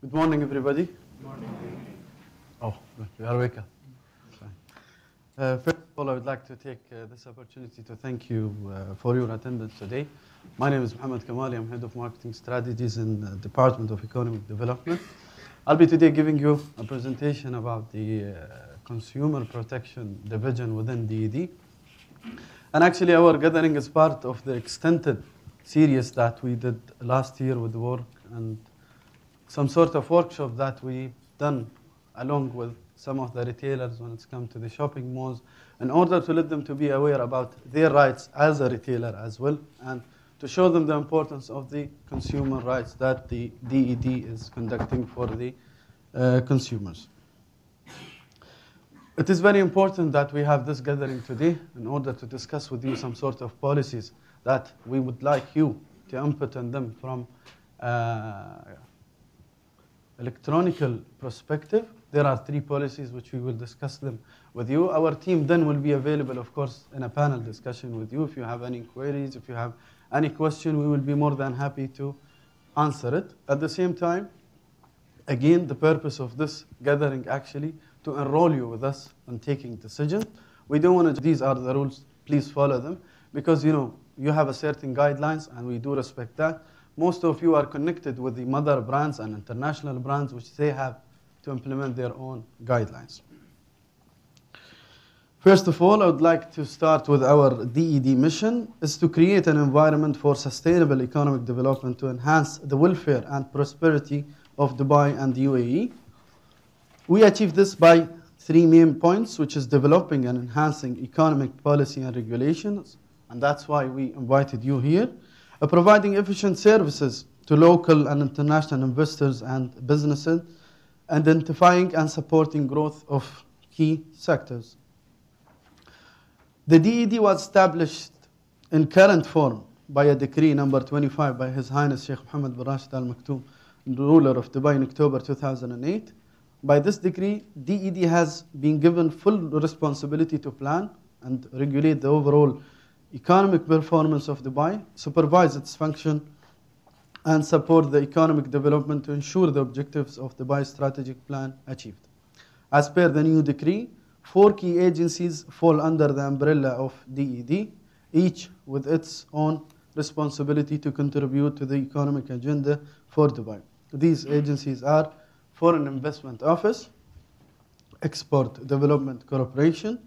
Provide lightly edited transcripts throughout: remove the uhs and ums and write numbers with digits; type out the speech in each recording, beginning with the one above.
Good morning, everybody. Good morning. Oh, you are welcome. First of all, I would like to take this opportunity to thank you for your attendance today. My name is Mohammed Kamali. I'm Head of Marketing Strategies in the Department of Economic Development. I'll be today giving you a presentation about the Consumer Protection Division within DED. And actually, our gathering is part of the extended series that we did last year with the work and some sort of workshop that we've done along with some of the retailers when it's come to the shopping malls in order to let them to be aware about their rights as a retailer as well and to show them the importance of the consumer rights that the DED is conducting for the consumers. It is very important that we have this gathering today in order to discuss with you some sort of policies that we would like you to input on them from electronical perspective. There are 3 policies which we will discuss them with you. Our team then will be available, of course, in a panel discussion with you. If you have any queries, if you have any question, we will be more than happy to answer it. At the same time, again, the purpose of this gathering actually to enroll you with us in taking decisions. We don't want to, these are the rules, please follow them, because you have a certain guidelines and we do respect that. Most of you are connected with the mother brands and international brands which they have to implement their own guidelines. First of all, I would like to start with our DED mission is to create an environment for sustainable economic development to enhance the welfare and prosperity of Dubai and the UAE. We achieve this by 3 main points, which is developing and enhancing economic policy and regulations, and that's why we invited you here. Providing efficient services to local and international investors and businesses, identifying and supporting growth of key sectors. The DED was established in current form by a decree number 25 by His Highness Sheikh Mohammed bin Rashid Al Maktoum, ruler of Dubai, in October 2008. By this decree, DED has been given full responsibility to plan and regulate the overall economic performance of Dubai, supervise its function, and support the economic development to ensure the objectives of Dubai's strategic plan achieved. As per the new decree, 4 key agencies fall under the umbrella of DED, each with its own responsibility to contribute to the economic agenda for Dubai. These agencies are Foreign Investment Office, Export Development Corporation,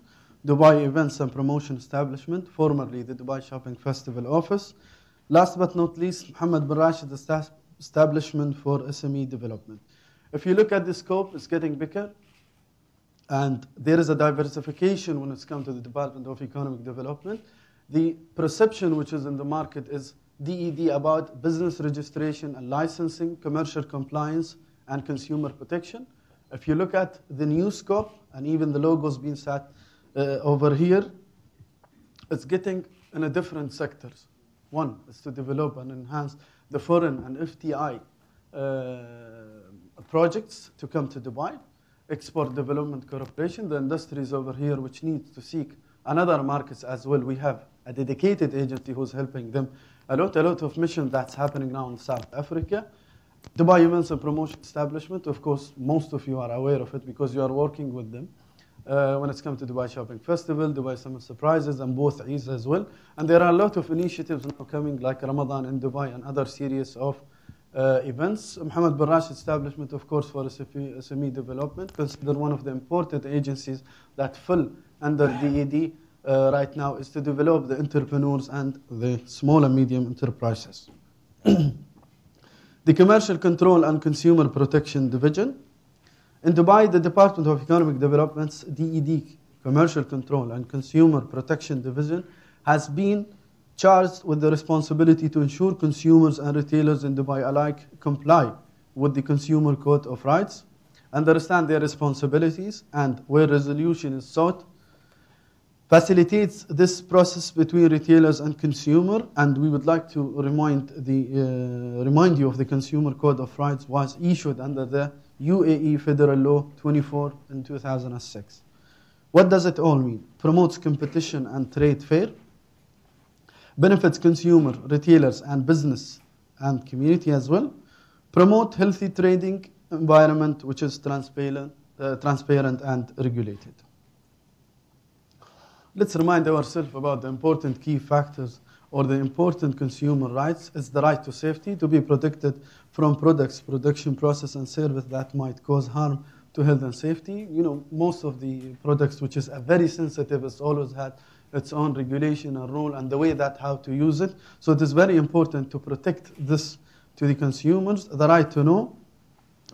Dubai Events and Promotion Establishment, formerly the Dubai Shopping Festival Office. Last but not least, Mohammed bin Rashid Establishment for SME Development. If you look at the scope, it's getting bigger. And there is a diversification when it's come to the Department of Economic Development. The perception which is in the market is DED about business registration and licensing, commercial compliance, and consumer protection. If you look at the new scope, and even the logos being set over here, it's getting in a different sectors. One is to develop and enhance the foreign and FTI projects to come to Dubai. Export Development Corporation, the industries over here which needs to seek another markets as well. We have a dedicated agency who's helping them. A lot of mission that's happening now in South Africa. Dubai Events and Promotion Establishment, of course, most of you are aware of it because you are working with them. When it's come to Dubai Shopping Festival, Dubai Summer Surprises, and both Eid as well. And there are a lot of initiatives now coming, like Ramadan in Dubai and other series of events. Mohammed bin Rashid Establishment, of course, for SME development, considered one of the important agencies that fall under DED right now, is to develop the entrepreneurs and the small and medium enterprises. The Commercial Control and Consumer Protection Division. In Dubai, the Department of Economic Development's DED, Commercial Control and Consumer Protection Division, has been charged with the responsibility to ensure consumers and retailers in Dubai alike comply with the Consumer Code of Rights, understand their responsibilities, and where resolution is sought, facilitates this process between retailers and consumer. And we would like to remind you of the Consumer Code of Rights was issued under the UAE Federal Law 24 in 2006. What does it all mean? Promotes competition and trade fair, benefits consumer, retailers, and business and community as well. Promote healthy trading environment which is transparent and regulated. Let's remind ourselves about the important key factors or the important consumer rights. It's the right to safety, to be protected from products, production process, and service that might cause harm to health and safety. You know, most of the products which is very sensitive, it's always had its own regulation and rule and the way that how to use it. So it is very important to protect this to the consumers. The right to know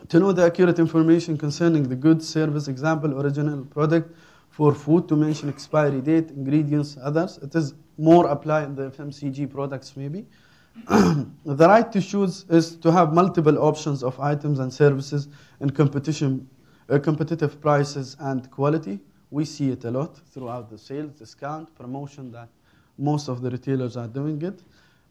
the accurate information concerning the goods, service, example, original product for food, to mention expiry date, ingredients, others. It is more applied in the FMCG products maybe. The right to choose is to have multiple options of items and services in competitive prices and quality. We see it a lot throughout the sales, discount, promotion that most of the retailers are doing it.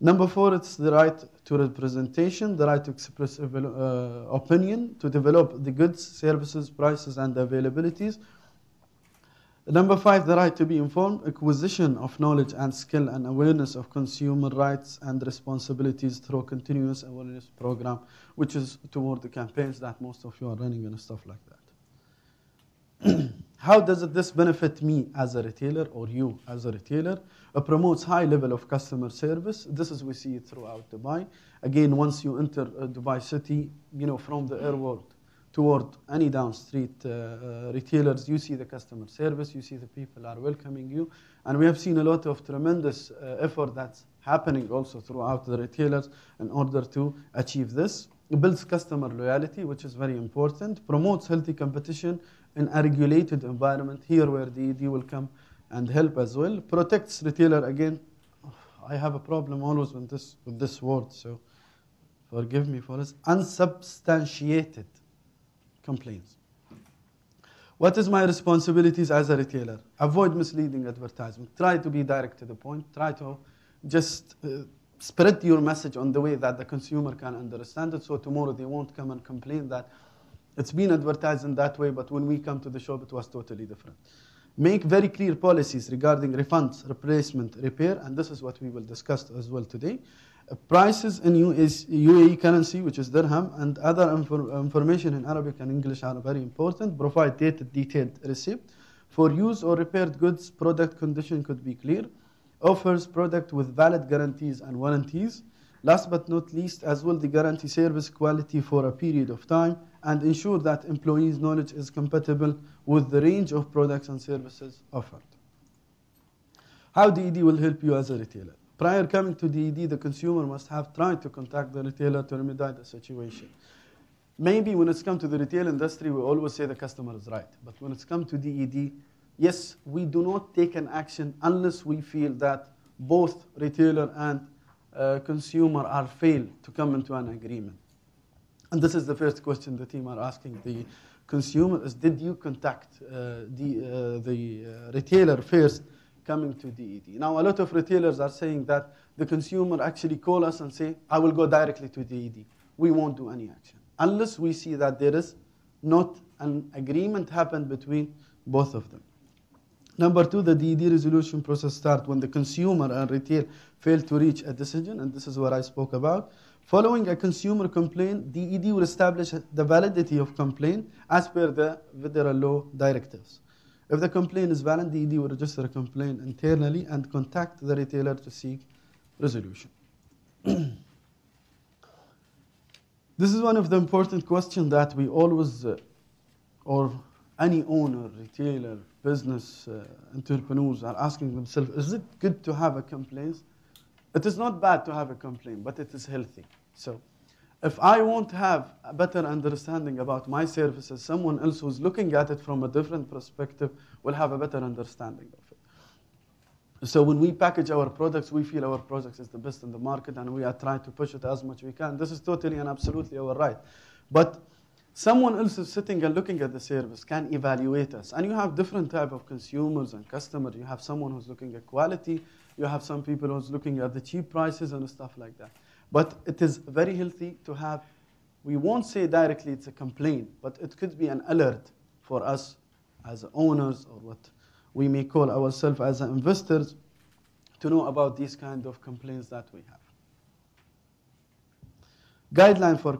Number 4, it's the right to representation, the right to express opinion, to develop the goods, services, prices, and availabilities. Number 5, the right to be informed, acquisition of knowledge and skill and awareness of consumer rights and responsibilities through continuous awareness program, which is toward the campaigns that most of you are running and stuff like that. How does this benefit me as a retailer or you as a retailer? It promotes high level of customer service. This is we see it throughout Dubai. Again, once you enter Dubai city, you know, from the airport toward any down street retailers, you see the customer service, you see the people are welcoming you. And we have seen a lot of tremendous effort that's happening also throughout the retailers in order to achieve this. It builds customer loyalty, which is very important, promotes healthy competition in a regulated environment, here where the DED will come and help as well. Protects retailer, again, I have a problem always with this word, so forgive me for this. Unsubstantiated complaints. What is my responsibilities as a retailer? Avoid misleading advertisement. Try to be direct to the point. Try to just spread your message on the way that the consumer can understand it, so tomorrow they won't come and complain that it's been advertised in that way, but when we come to the shop, it was totally different. Make very clear policies regarding refunds, replacement, repair, and this is what we will discuss as well today. Prices in UAE currency, which is dirham, and other information in Arabic and English are very important. Provide detailed receipt. For used or repaired goods, product condition could be clear. Offers product with valid guarantees and warranties. Last but not least, as well, the guarantee service quality for a period of time and ensure that employees' knowledge is compatible with the range of products and services offered. How DED will help you as a retailer? Prior coming to DED, the consumer must have tried to contact the retailer to remedy the situation. Maybe when it's come to the retail industry, we always say the customer is right. But when it's come to DED, yes, we do not take an action unless we feel that both retailer and consumer are failed to come into an agreement. And this is the first question the team are asking the consumer is, did you contact the retailer first coming to DED? Now, a lot of retailers are saying that the consumer actually call us and say, I will go directly to DED. We won't do any action unless we see that there is not an agreement happened between both of them. Number 2, the DED resolution process starts when the consumer and retail fail to reach a decision, and this is what I spoke about. Following a consumer complaint, DED will establish the validity of complaint as per the Federal Law directives. If the complaint is valid, DED will register a complaint internally and contact the retailer to seek resolution. This is one of the important questions that we always, or any owner, retailer, business entrepreneurs are asking themselves, is it good to have a complaint? It is not bad to have a complaint, but it is healthy. So if I won't have a better understanding about my services, someone else who's looking at it from a different perspective will have a better understanding of it. So when we package our products, we feel our products is the best in the market and we are trying to push it as much as we can. This is totally and absolutely our right. But someone else is sitting and looking at the service, can evaluate us. And you have different type of consumers and customers. You have someone who's looking at quality. You have some people who's looking at the cheap prices and stuff like that. But it is very healthy to have, we won't say directly it's a complaint, but it could be an alert for us as owners or what we may call ourselves as investors to know about these kind of complaints that we have. Guideline for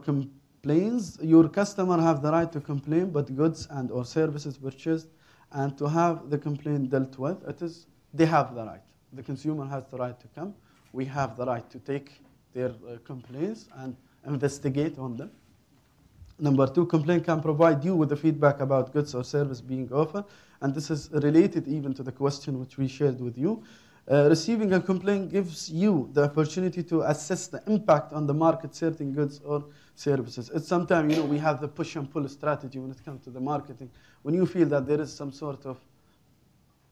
complains, your customer have the right to complain, but goods and or services purchased and to have the complaint dealt with, they have the right. The consumer has the right to come. We have the right to take their complaints and investigate on them. Number 2, complaint can provide you with the feedback about goods or service being offered, and this is related even to the question which we shared with you. Receiving a complaint gives you the opportunity to assess the impact on the market certain goods or services. It's sometimes, we have the push and pull strategy when it comes to the marketing. When you feel that there is some sort of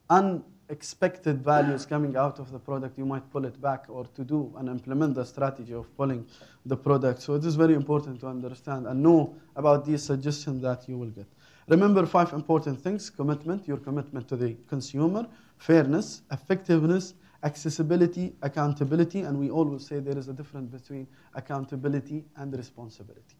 unexpected values coming out of the product, you might pull it back or to do and implement the strategy of pulling the product. So it is very important to understand and know about these suggestions that you will get. Remember 5 important things: commitment, your commitment to the consumer, fairness, effectiveness, accessibility, accountability, and we always say there is a difference between accountability and responsibility.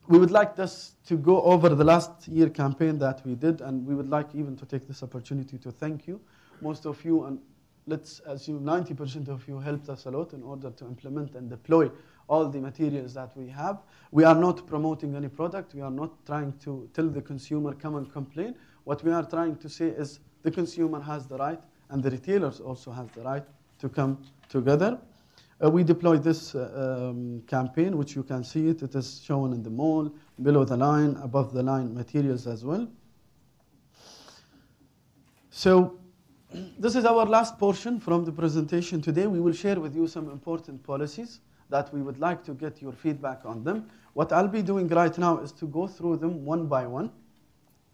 We would like this to go over the last year campaign that we did, and we would like even to take this opportunity to thank you. Most of you, and let's assume 90% of you, helped us a lot in order to implement and deploy all the materials that we have. We are not promoting any product. We are not trying to tell the consumer, come and complain. What we are trying to say is the consumer has the right, and the retailers also have the right to come together. We deployed this campaign, which you can see it. It is shown in the mall, below the line, above the line materials as well. So this is our last portion from the presentation today. We will share with you some important policies that we would like to get your feedback on them. What I'll be doing right now is to go through them one by one.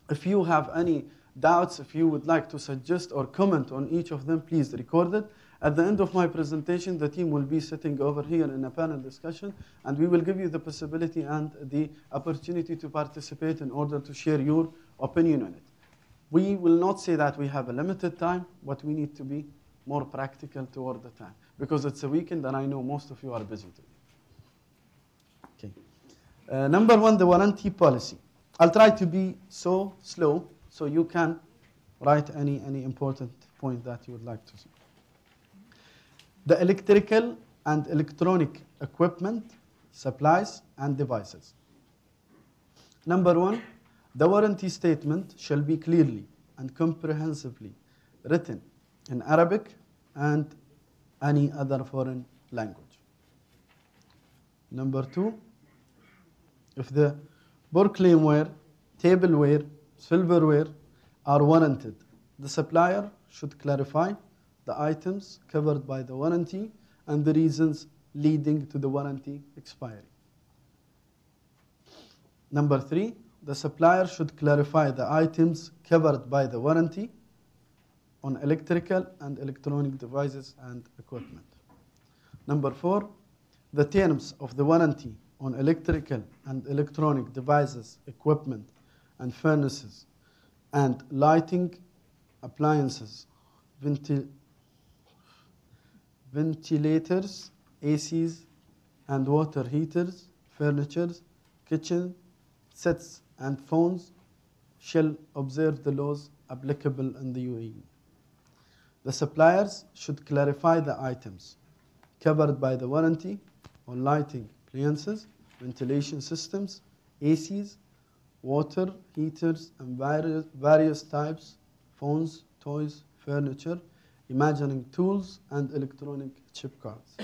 If you have any doubts, if you would like to suggest or comment on each of them, please record it. At the end of my presentation, the team will be sitting over here in a panel discussion, and we will give you the possibility and the opportunity to participate in order to share your opinion on it. We will not say that we have a limited time, but we need to be more practical toward the time, because it's a weekend and I know most of you are busy today. Okay. Number 1, the warranty policy. I'll try to be so slow so you can write any important point that you would like to see. The electrical and electronic equipment, supplies, and devices. Number 1, the warranty statement shall be clearly and comprehensively written in Arabic and any other foreign language. Number 2, if the porcelainware, tableware, silverware are warranted, the supplier should clarify the items covered by the warranty and the reasons leading to the warranty expiry. Number 3, the supplier should clarify the items covered by the warranty on electrical and electronic devices and equipment. Number 4, the terms of the warranty on electrical and electronic devices, equipment, and furnaces, and lighting, appliances, ventilators, ACs, and water heaters, furniture, kitchen sets, and phones shall observe the laws applicable in the UAE. The suppliers should clarify the items covered by the warranty on lighting, appliances, ventilation systems, ACs, water heaters, and various types, phones, toys, furniture, imagining tools, and electronic chip cards.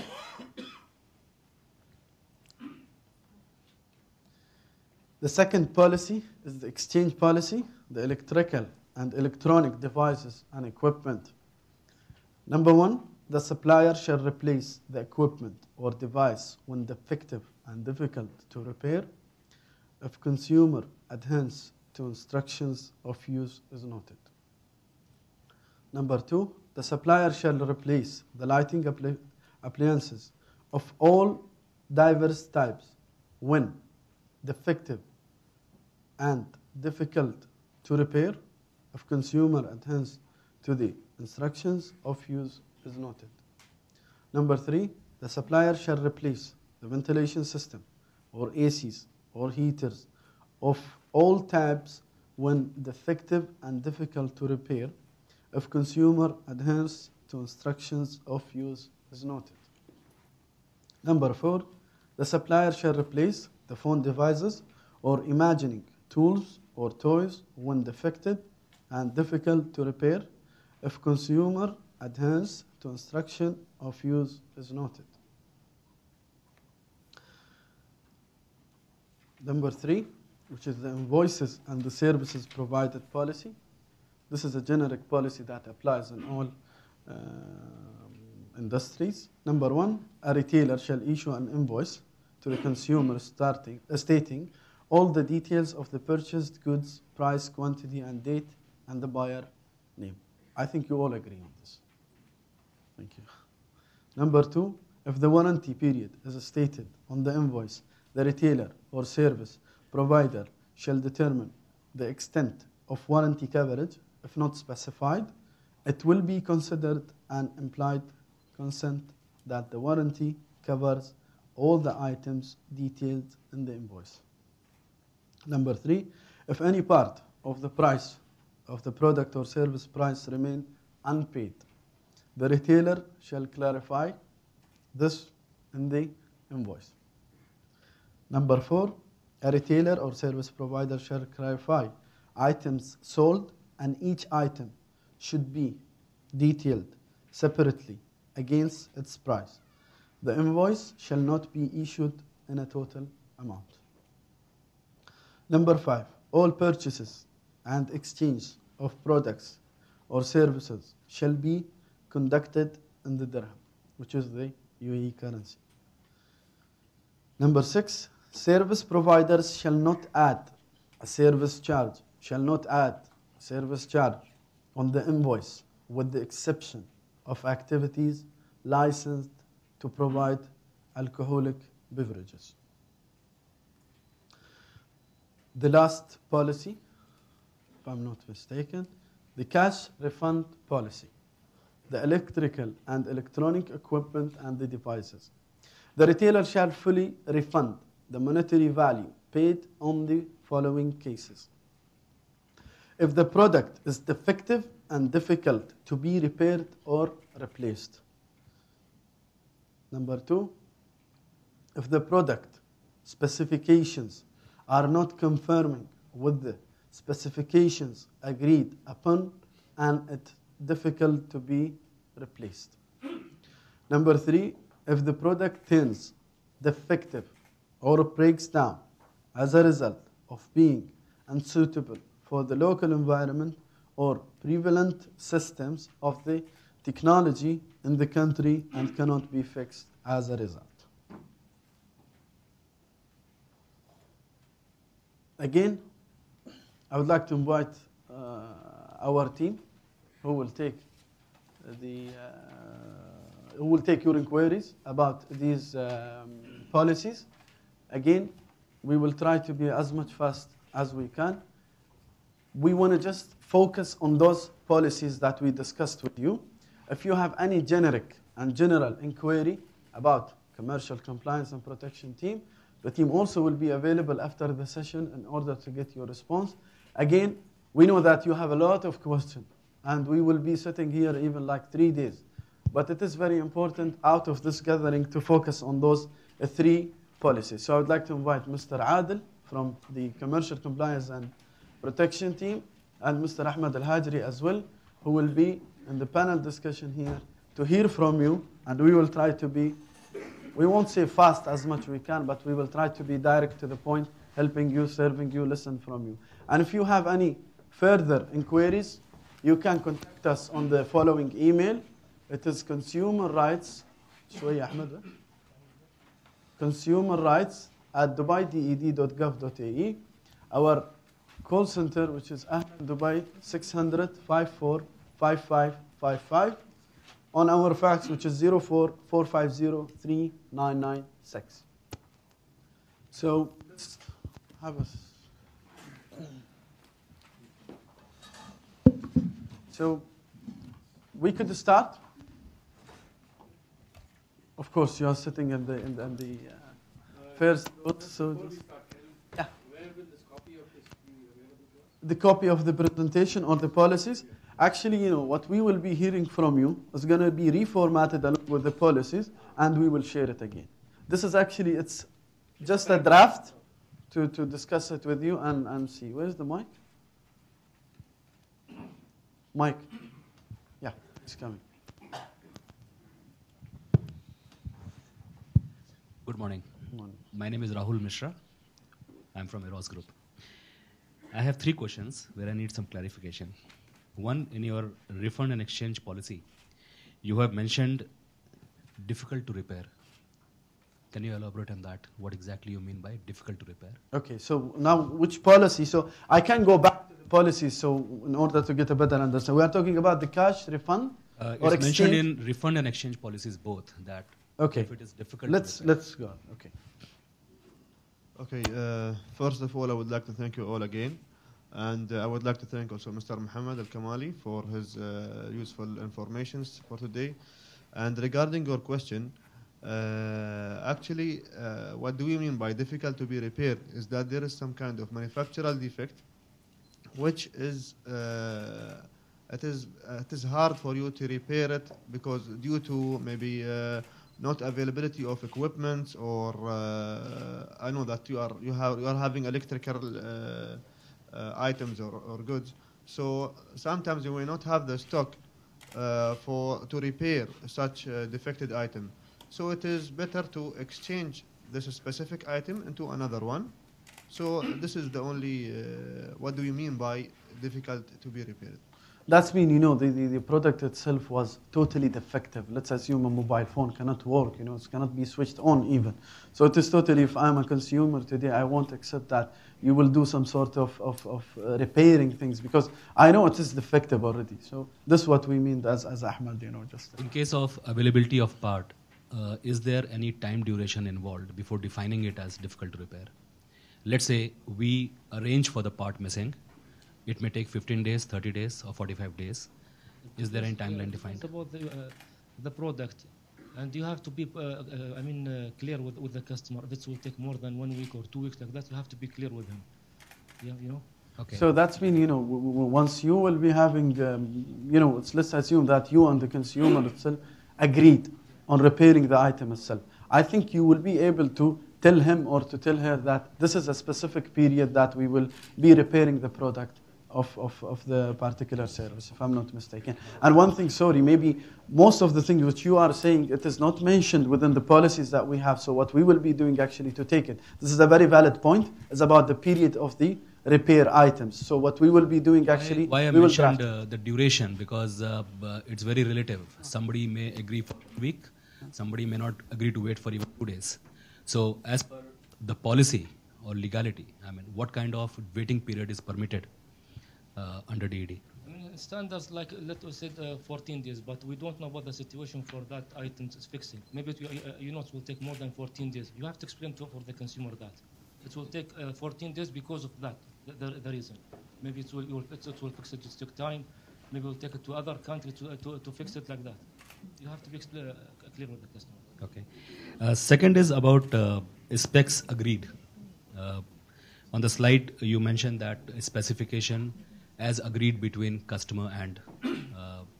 The second policy is the exchange policy, the electrical and electronic devices and equipment. Number 1, the supplier shall replace the equipment or device when defective and difficult to repair if consumer adherence to instructions of use is noted. Number 2, the supplier shall replace the lighting appliances of all diverse types when defective and difficult to repair if consumer adherence to the instructions of use is noted. Number 3, the supplier shall replace the ventilation system or ACs or heaters of all types when defective and difficult to repair if consumer adherence to instructions of use is noted. Number 4, The supplier shall replace the phone devices or imaging tools or toys when defective and difficult to repair if consumer adherence to instruction of use is noted. Number 3, which is the invoices and the services provided policy. This is a generic policy that applies in all industries. Number 1, a retailer shall issue an invoice to the consumer stating all the details of the purchased goods, price, quantity, and date, and the buyer name. I think you all agree on this. Thank you. Number 2, if the warranty period is stated on the invoice, the retailer or service provider shall determine the extent of warranty coverage. If not specified, it will be considered an implied consent that the warranty covers all the items detailed in the invoice. Number 3, if any part of the price of the product or service price remain unpaid, the retailer shall clarify this in the invoice. Number 4, a retailer or service provider shall clarify items sold, and each item should be detailed separately against its price. The invoice shall not be issued in a total amount. Number 5, all purchases and exchange of products or services shall be conducted in the dirham, which is the UAE currency. Number 6, service providers shall not add a service charge, on the invoice with the exception of activities licensed to provide alcoholic beverages. The last policy, if I'm not mistaken, the cash refund policy, the electrical and electronic equipment and the devices. The retailer shall fully refund the monetary value paid on the following cases. If the product is defective and difficult to be repaired or replaced. Number 2, if the product specifications are not conforming with the specifications agreed upon and it's difficult to be replaced. Number 3, if the product turns defective or breaks down as a result of being unsuitable for the local environment or prevalent systems of the technology in the country and cannot be fixed as a result. Again, I would like to invite our team who will take your inquiries about these policies. Again, we will try to be as much fast as we can. We want to just focus on those policies that we discussed with you. If you have any generic and general inquiry about commercial compliance and protection team, the team also will be available after the session in order to get your response. Again, we know that you have a lot of questions, and we will be sitting here even like 3 days. But it is very important out of this gathering to focus on those 3 policies. So I would like to invite Mr. Adil from the Commercial Compliance and Protection team and Mr. Ahmed Al-Hajri as well, who will be in the panel discussion here to hear from you, and we will try to be, we won't say fast as much we can, but we will try to be direct to the point, helping you, serving you, listen from you. And if you have any further inquiries, you can contact us on the following email. It is consumerrights@dubaided.gov.ae. Our call center, which is Ahmed Dubai 600 54 5555. On our fax, which is 04 450 3996. So let's have a. So we could start. Of course, you are sitting in the first note. So just, yeah. Where will this copy of this be available to us? The copy of the presentation or the policies. Actually, what we will be hearing from you is going to be reformatted along with the policies, and we will share it again. This is actually, it's just a draft to discuss it with you and see. Where's the mic? Mike. Yeah, it's coming. Good morning. Good morning. My name is Rahul Mishra. I'm from Eros Group. I have 3 questions where I need some clarification. One, in your refund and exchange policy, you have mentioned difficult to repair. Can you elaborate on that? What exactly you mean by difficult to repair? Okay, so now which policy? So I can go back to the policy, so in order to get a better understanding. We are talking about the cash refund or it's exchange? mentioned in refund and exchange policies both, that Okay. if it is difficult Let's to repair. go on. Okay. Okay, first of all, I would like to thank you all again. And I would like to thank also Mr. Muhammad Al-Kamali for his useful information for today. And regarding your question, actually, what do we mean by difficult to be repaired is that there is some kind of manufactural defect, which is it is hard for you to repair it because due to maybe not availability of equipment, or I know that you are having electrical items or goods. So sometimes you may not have the stock to repair such a defected item. So it is better to exchange this specific item into another one. So this is the only, what do we mean by difficult to be repaired? That's mean, you know, the product itself was totally defective. Let's assume a mobile phone cannot work, you know, it cannot be switched on even. So it is totally, if I'm a consumer today, I won't accept that you will do some sort of repairing things because I know it is defective already. So this is what we mean as Ahmed, you know, just. In case of availability of part, is there any time duration involved before defining it as difficult to repair? Let's say we arrange for the part missing. It may take 15 days, 30 days, or 45 days. Is there any timeline defined? It's about the product, and you have to be, clear with the customer. This will take more than 1 week or 2 weeks like that. You have to be clear with him. Yeah, you know. Okay. So that's mean, you know, once you will be having, you know, let's assume that you and the consumer itself agreed on repairing the item itself. I think you will be able to tell him or to tell her that this is a specific period that we will be repairing the product of the particular service, if I'm not mistaken. And one thing, sorry, maybe most of the things which you are saying, it is not mentioned within the policies that we have. So what we will be doing actually to take it, this is a very valid point, is about the period of the repair items. So what we will be doing actually, why I we will mentioned draft. the duration, because it's very relative. Somebody may agree for a week, somebody may not agree to wait for even 2 days. So as per the policy or legality, I mean, what kind of waiting period is permitted under DED? I mean, standards like, let us say 14 days, but we don't know about the situation for that item is fixing. Maybe it will take more than 14 days. You have to explain for the consumer that it will take 14 days because of that, the reason. Maybe it will fix it, it took time. Maybe we'll take it to other countries to fix it like that. You have to be clear with the customer. Okay. Second is about specs agreed. On the slide, you mentioned that specification as agreed between customer and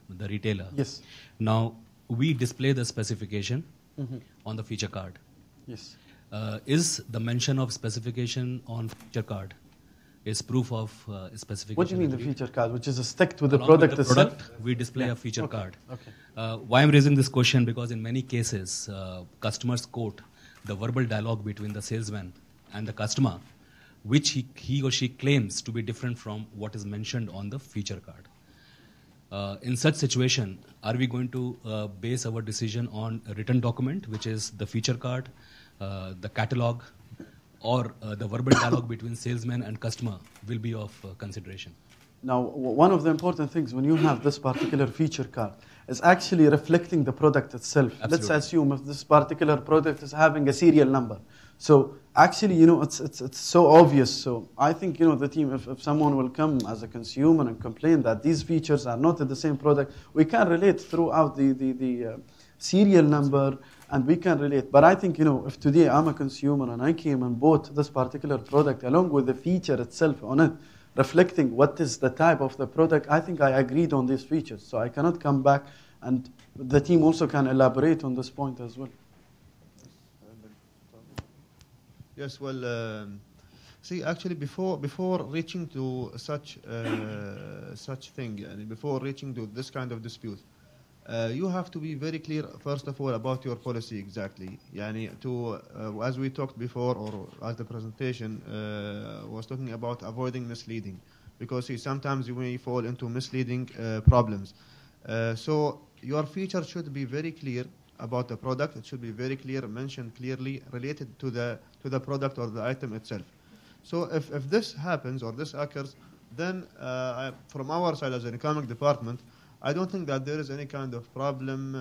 the retailer. Yes. Now, we display the specification on the feature card. Yes. Is the mention of specification on feature card is proof of specification? What do you mean the agreed? feature card, which is a stick to the Along product with the itself? product, we display a feature Okay. card. Okay. Why I'm raising this question, because in many cases, customers quote the verbal dialogue between the salesman and the customer, which he or she claims to be different from what is mentioned on the feature card. In such situation, are we going to base our decision on a written document, which is the feature card, the catalog, or the verbal dialogue between salesman and customer will be of consideration? Now, one of the important things when you have this particular feature card is actually reflecting the product itself. Absolutely. Let's assume if this particular product is having a serial number. So actually, you know, it's so obvious. So I think, you know, the team, if someone will come as a consumer and complain that these features are not in the same product, we can relate throughout the serial number, and we can relate. But I think, you know, if today I'm a consumer and I came and bought this particular product along with the feature itself on it, reflecting what is the type of the product, I think I agreed on these features. So I cannot come back, and the team also can elaborate on this point as well. Yes, well, see, actually, before reaching to such thing, and before reaching to this kind of dispute, you have to be very clear, first of all, about your policy exactly. Yani as we talked before, or as the presentation was talking about avoiding misleading, because see, sometimes you may fall into misleading problems. So your feature should be very clear about the product. It should be very clear, mentioned clearly, related to the product or the item itself. So if this happens or this occurs, then from our side as an economic department, I don't think that there is any kind of problem.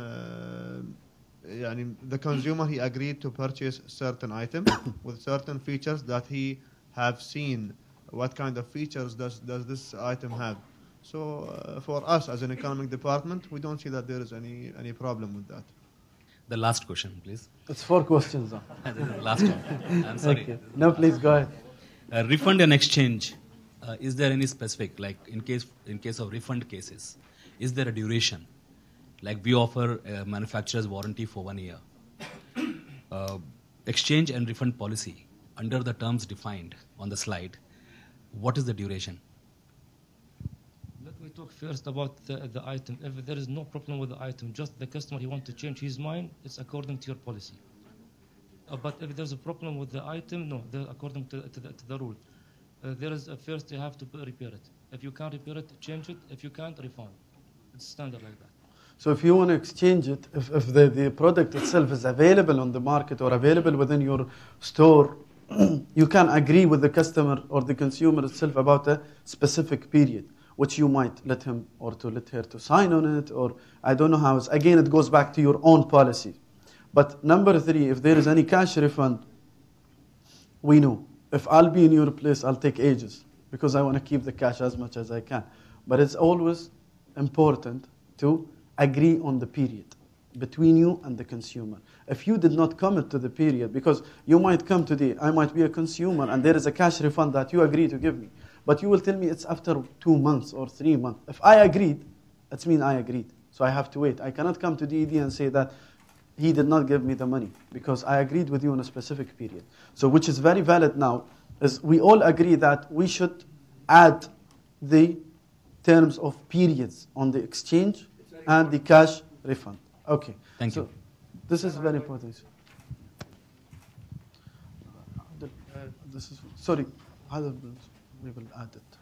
The consumer, he agreed to purchase certain item with certain features that he have seen. What kind of features does this item have? So for us as an economic department, we don't see that there is any problem with that. The last question, please. It's 4 questions. Last one. I'm sorry. Okay. No, please go ahead. Refund and exchange. Is there any specific, like in case of refund cases, is there a duration? Like we offer a manufacturer's warranty for 1 year. Exchange and refund policy, under the terms defined on the slide, what is the duration? Let me talk first about the item. If there is no problem with the item, just the customer, he wants to change his mind, it's according to your policy. But if there's a problem with the item, no, according to the rule. There is first you have to repair it. If you can't repair it, change it. If you can't, refund. It's standard like that. So if you want to exchange it, if the product itself is available on the market or available within your store, you can agree with the customer or the consumer itself about a specific period, which you might let him or to let her to sign on it, or I don't know how. Again, it goes back to your own policy. But number 3, if there is any cash refund, we know. If I'll be in your place, I'll take ages because I want to keep the cash as much as I can. But it's always important to agree on the period between you and the consumer. If you did not commit to the period, because you might come today, I might be a consumer, and there is a cash refund that you agree to give me, but you will tell me it's after 2 months or 3 months. If I agreed, it means I agreed. So I have to wait. I cannot come to DED and say that he did not give me the money because I agreed with you in a specific period. So which is very valid now, is we all agree that we should add the terms of periods on the exchange and the cash refund. Okay. Thank you. This is very important. Sorry, we will add it.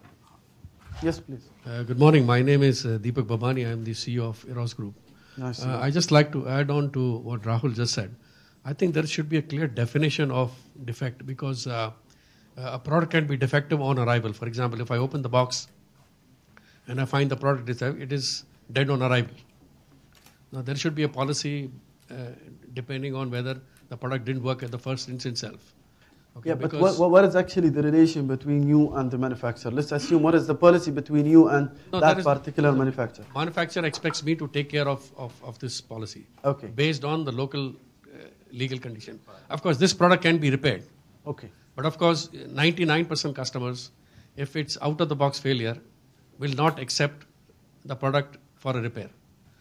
Yes, please. Good morning. My name is Deepak Babani. I am the CEO of Eros Group. Nice. I just like to add on to what Rahul just said. I think there should be a clear definition of defect, because a product can be defective on arrival. For example, if I open the box and I find the product it is dead on arrival. Now there should be a policy depending on whether the product didn't work at the first instance itself. Okay, yeah, but what is actually the relation between you and the manufacturer? Let's assume what is the policy between you and that particular manufacturer? Manufacturer expects me to take care of this policy. Okay. Based on the local legal condition. Of course, this product can be repaired. Okay. But of course, 99% customers, if it's out-of-the-box failure, will not accept the product for a repair.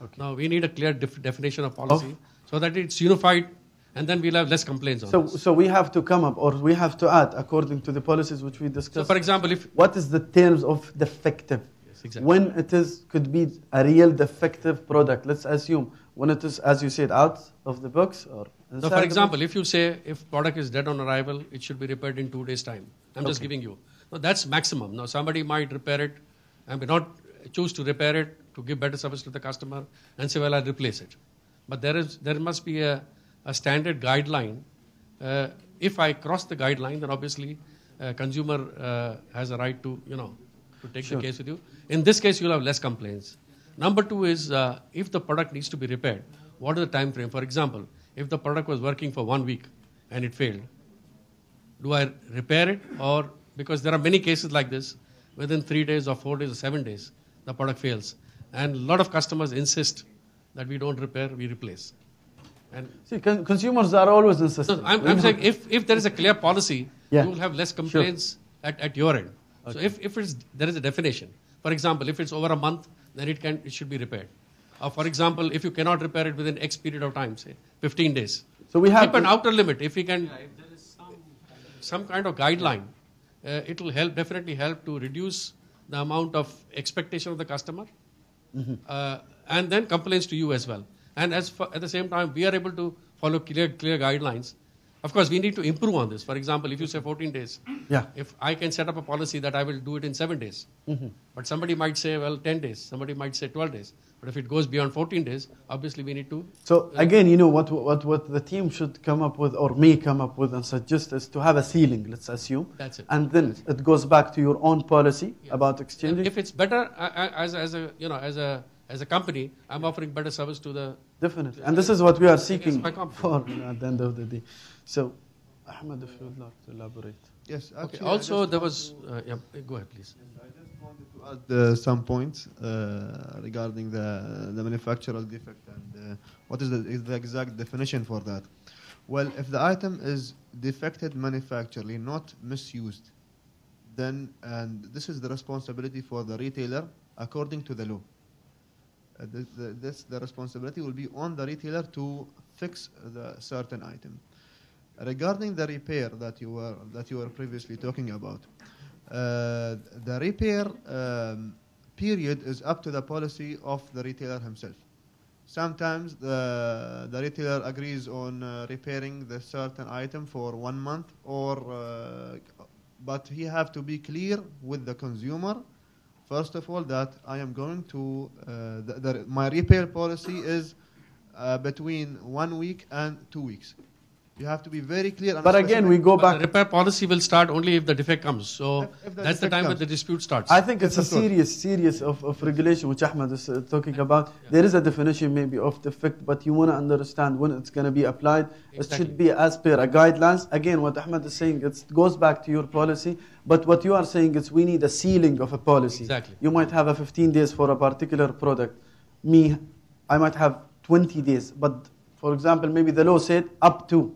Okay. Now, we need a clear definition of policy so that it's unified, and then we'll have less complaints on this. So we have to come up, or we have to add, according to the policies which we discussed. So, for example, what is the terms of defective? Yes, exactly. When it could be a real defective product. Let's assume when it is, as you said, out of the box or inside. So, for example, if you say if product is dead on arrival, it should be repaired in 2 days' time. I'm just giving you. Now, that's maximum. Now, somebody might repair it and may not choose to repair it to give better service to the customer and say, well, I'll replace it. But there must be a standard guideline. If I cross the guideline, then obviously consumer has a right to take the case with you. In this case, you'll have less complaints. Number 2 is if the product needs to be repaired, what is the time frame? For example, if the product was working for 1 week and it failed, do I repair it? Or because there are many cases like this, within 3 days or 4 days or 7 days, the product fails. And a lot of customers insist that we don't repair, we replace. And see, consumers are always insistent. No, I'm saying if there is a clear policy, you will have less complaints at your end. Okay. So if there is a definition. For example, if it's over a month, then it should be repaired. Or for example, if you cannot repair it within X period of time, say 15 days. So we have keep an outer limit. If we can. some kind of guideline, it will definitely help to reduce the amount of expectation of the customer, and then complaints to you as well. And at the same time, we are able to follow clear guidelines. Of course, we need to improve on this. For example, if you say 14 days, if I can set up a policy that I will do it in 7 days, but somebody might say, well, 10 days, somebody might say 12 days. But if it goes beyond 14 days, obviously we need to... So again, you know, what the team should come up with or may come up with and suggest is to have a ceiling, let's assume. That's it. And then it goes back to your own policy about exchanging. And if it's better, as a company, I'm offering better service to the... Definitely. And this is what we are seeking for at the end of the day. So, Ahmed, if you would like to elaborate. Yes. Okay. Also, there was... go ahead, please. I just wanted to add some points regarding the manufacturer defect and what is the exact definition for that. Well, if the item is defected manufacturally, not misused, then, and this is the responsibility for the retailer according to the law. The responsibility will be on the retailer to fix the certain item. Regarding the repair that you were previously talking about, the repair period is up to the policy of the retailer himself. Sometimes the retailer agrees on repairing the certain item for 1 month, but he have to be clear with the consumer. First of all, that I am going to, my repair policy is between 1 week and 2 weeks. You have to be very clear. But again, we go back. The repair policy will start only if the defect comes. So that's the time when the dispute starts. I think it's a series of regulation which Ahmed is talking about. There is a definition maybe of defect, but you want to understand when it's going to be applied. Exactly. It should be as per a guidelines. Again, what Ahmed is saying, it goes back to your policy. But what you are saying is we need a ceiling of a policy. Exactly. You might have a 15 days for a particular product. I might have 20 days. But for example, maybe the law said up to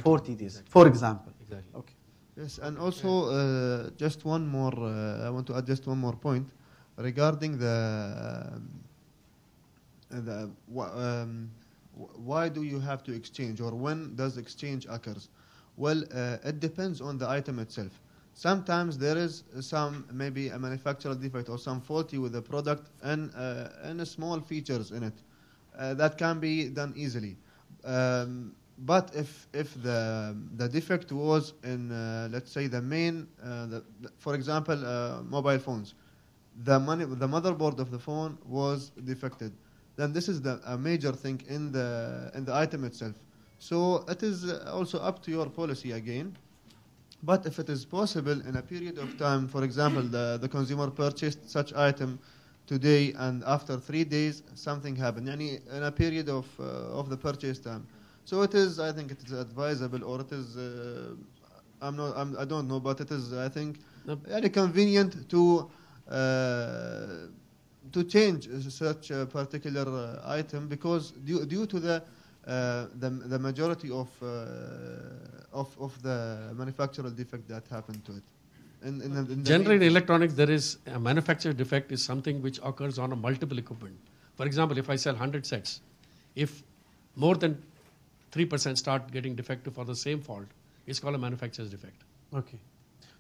40 days, for example. Exactly. Okay. Yes, and also just one more, I want to add just one more point regarding why do you have to exchange, or when does exchange occurs? Well, it depends on the item itself. Sometimes there is maybe a manufacturer defect or some faulty with the product and small features in it that can be done easily. But if the defect was in, let's say, the main, for example, mobile phones, the motherboard of the phone was defected, then this is a major thing in the item itself. So it is also up to your policy again. But if it is possible in a period of time, for example, the consumer purchased such item today, and after 3 days something happened, in a period of the purchase time. So it is, I think it is advisable, or it is, I don't know, but it is, I think, very convenient to change such a particular item, because due to the majority of the manufacturer defect that happened to it. Generally, in electronics, there is a manufacturer defect is something which occurs on a multiple equipment. For example, if I sell 100 sets, if more than 3% start getting defective for the same fault, it's called a manufacturer's defect. Okay.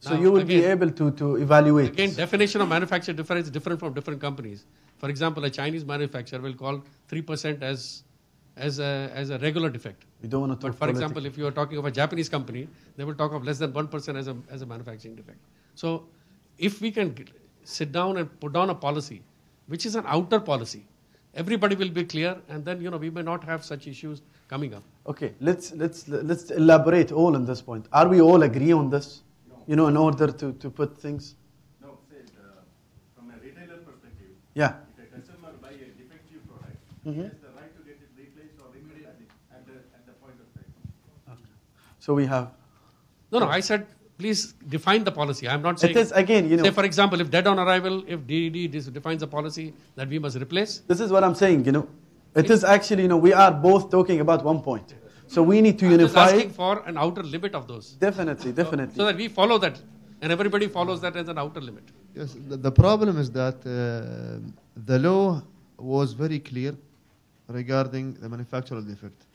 So now, you will be able to evaluate. Again, definition of manufacturer defect is different from different companies. For example, a Chinese manufacturer will call 3% as a regular defect. We don't want to talk. But for example, if you are talking of a Japanese company, they will talk of less than 1% as a manufacturing defect. So if we can sit down and put down a policy, which is an outer policy, everybody will be clear, and then we may not have such issues coming up. Okay, let's elaborate all on this point. Are we all agree on this? No. In order to put things. No, say from a retailer perspective. Yeah. If a customer buy a defective product, he has the right to get it replaced or immediately at the point of sale. Okay. So we have. No, I said please define the policy. I'm not saying. It is again, Say for example, if dead on arrival, if DED defines a policy that we must replace. This is what I'm saying. It is actually, we are both talking about one point. So we need to unify. I'm just asking for an outer limit of those. Definitely. So that we follow that, and everybody follows that as an outer limit. Yes, the problem is that the law was very clear regarding the manufacturer defect.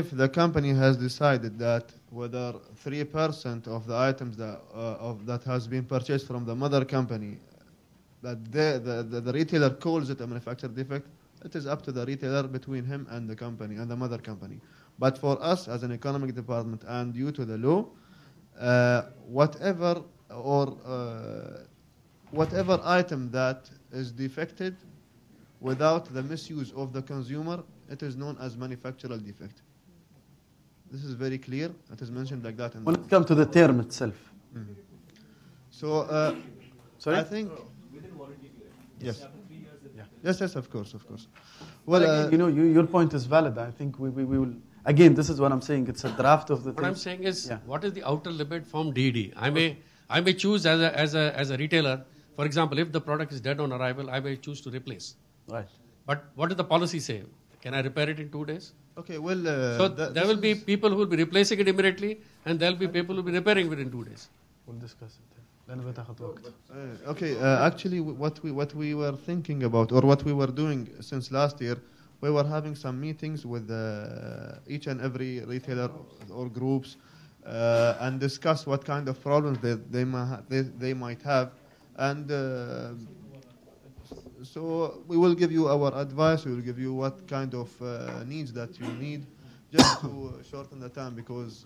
if the company has decided that whether 3% of the items that has been purchased from the mother company, that the retailer calls it a manufacturer defect, it is up to the retailer between him and the company and the mother company. But for us as an economic department and due to the law, whatever item that is defected without the misuse of the consumer, it is known as manufacturer defect. This is very clear. It is mentioned like that in When it comes to the term itself. Mhm. So, Sorry? I think. Yes. Yeah. Yes, of course. Well, again, your point is valid. I think we will. Again, this is what I'm saying. It's a draft of the What thing. I'm saying is, what is the outer limit from DED? I may choose as a retailer, for example, if the product is dead on arrival, I may choose to replace. Right. But what does the policy say? Can I repair it in 2 days? Okay, well. So there will be people who will be replacing it immediately, and there will be people who will be repairing within 2 days. We'll discuss it. لأنه بتاخد وقت. Okay, actually, what we were thinking about, or what we were doing since last year, we were having some meetings with each and every retailer or groups and discuss what kind of problems they might have, and so we will give you our advice. We will give you what kind of needs that you need, just to shorten the time because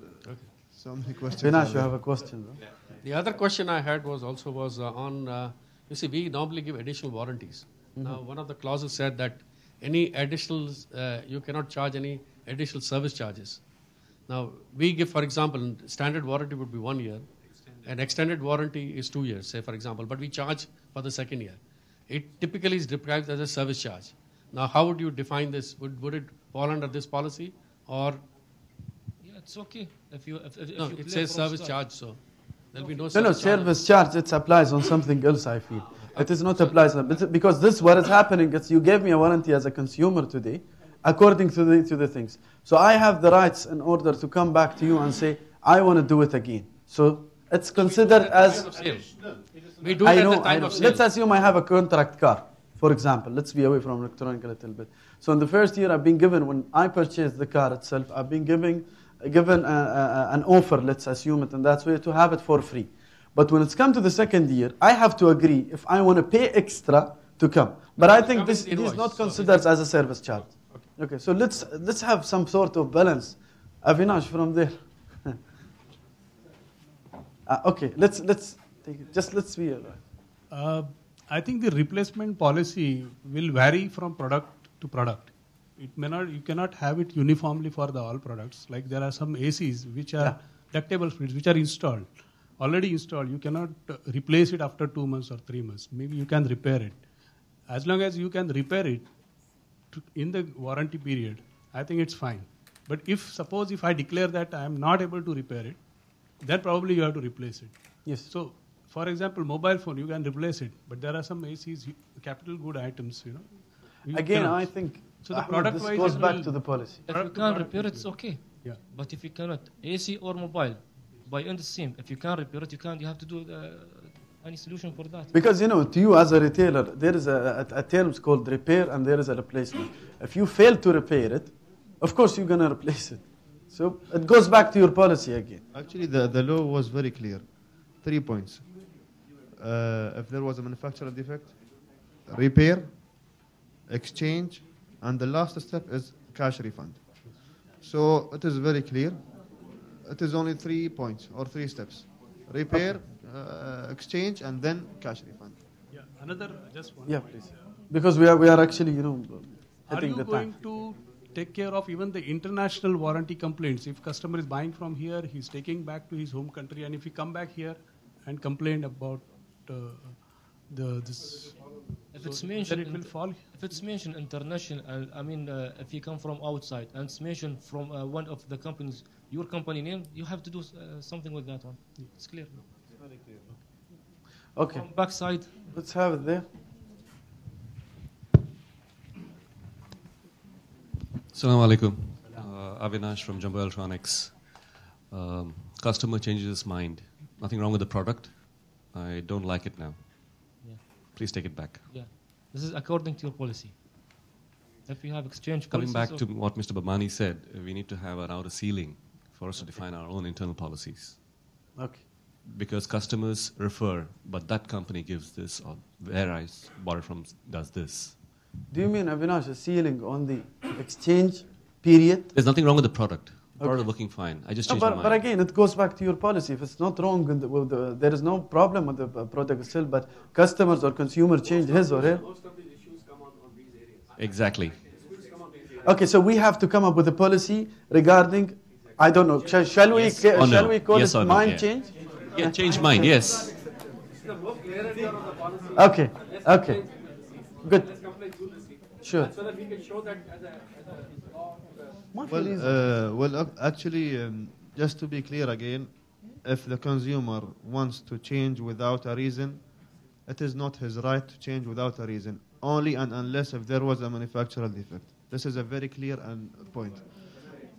so many questions. Binash, you have a question, though? The other question I had was on, you see, we normally give additional warranties. Now, one of the clauses said that any additional, you cannot charge any additional service charges. Now, we give, for example, standard warranty would be 1 year, and extended warranty is 2 years, say, for example, but we charge for the second year. It typically is described as a service charge. Now, how would you define this? Would it fall under this policy, or? Yeah, it's okay. If No, you it play says from service start. charge, so there'll be no No, service charge. service charge, it applies on something else, I feel. It is not applies, because this, what is happening is you gave me a warranty as a consumer today, according to the things. So I have the rights in order to come back to you and say, I want to do it again. So it's considered as... We do it at the time of sale. Let's assume I have a contract car, for example. Let's be away from electronic a little bit. So in the first year, I've been given, when I purchased the car itself, I've been given an offer, let's assume it in that way, to have it for free. But when it's come to the second year, I have to agree if I want to pay extra to come. But I think this is not considered as a service charge. Okay, so let's have some sort of balance. Avinash, from there. Okay, let's take it. Let's be alright. I think the replacement policy will vary from product to product. It may not. You cannot have it uniformly for all products. Like there are some ACs which are ductable splits which are already installed. You cannot replace it after 2 months or 3 months. Maybe you can repair it. As long as you can repair it in the warranty period, I think it's fine. But suppose if I declare that I am not able to repair it, then probably you have to replace it. Yes. So, for example, mobile phone, you can replace it, but there are some ACs, capital good items, Again, I think so the product this wise goes back to the policy. If you can repair it, it's okay. Yeah. But if you cannot, AC or mobile, by end the same. If you can't repair it, you have to do any solution for that. Because, to you as a retailer, there is a term called repair and there is a replacement. If you fail to repair it, of course you're going to replace it. So it goes back to your policy again. Actually, the law was very clear. 3 points. If there was a manufacturer defect, repair, exchange, and the last step is cash refund. So it is very clear. It is only 3 points or 3 steps. Repair, exchange, and then cash refund. Yeah, another, just one. Yeah, point. please. Because we are actually, Are hitting you the going time. to take care of even the international warranty complaints? If customer is buying from here, he's taking back to his home country, and if he come back here and complain about this, If it's mentioned, then it will fall. If it's mentioned international, if you come from outside and it's mentioned from one of the companies, your company name, you have to do something with that one. It's clear. It's very clear. Okay, From backside. let's have it there. Assalamu alaikum. Avinash from Jumbo Electronics. Customer changes his mind. Nothing wrong with the product. I don't like it now. Yeah. Please take it back. Yeah. This is according to your policy. If you have exchange Coming back policies to what Mr. Babani said, we need to have an outer ceiling for us to define our own internal policies. Okay. Because customers refer, but that company gives this, or where I bought it from does this. Do you mean, Avinash, a ceiling on the exchange period? There's nothing wrong with the product. The Okay. product working fine. I just No, changed my mind. but again, it goes back to your policy. If it's not wrong, there is no problem with the product still, but customers or consumer change his or her. Most of these issues come on these areas. Exactly. Disputes come on these areas. Okay, so we have to come up with a policy regarding, I don't know, shall we Yes or no? shall we call Yes it or no? mind Yeah. change? Yeah, change mind, yes. The more clarity of the policy. Okay, okay, good, Let's comply to this. sure. So that we can show that as a law. Actually, just to be clear again, if the consumer wants to change without a reason, it is not his right to change without a reason, only and unless if there was a manufacturer defect. This is a very clear point.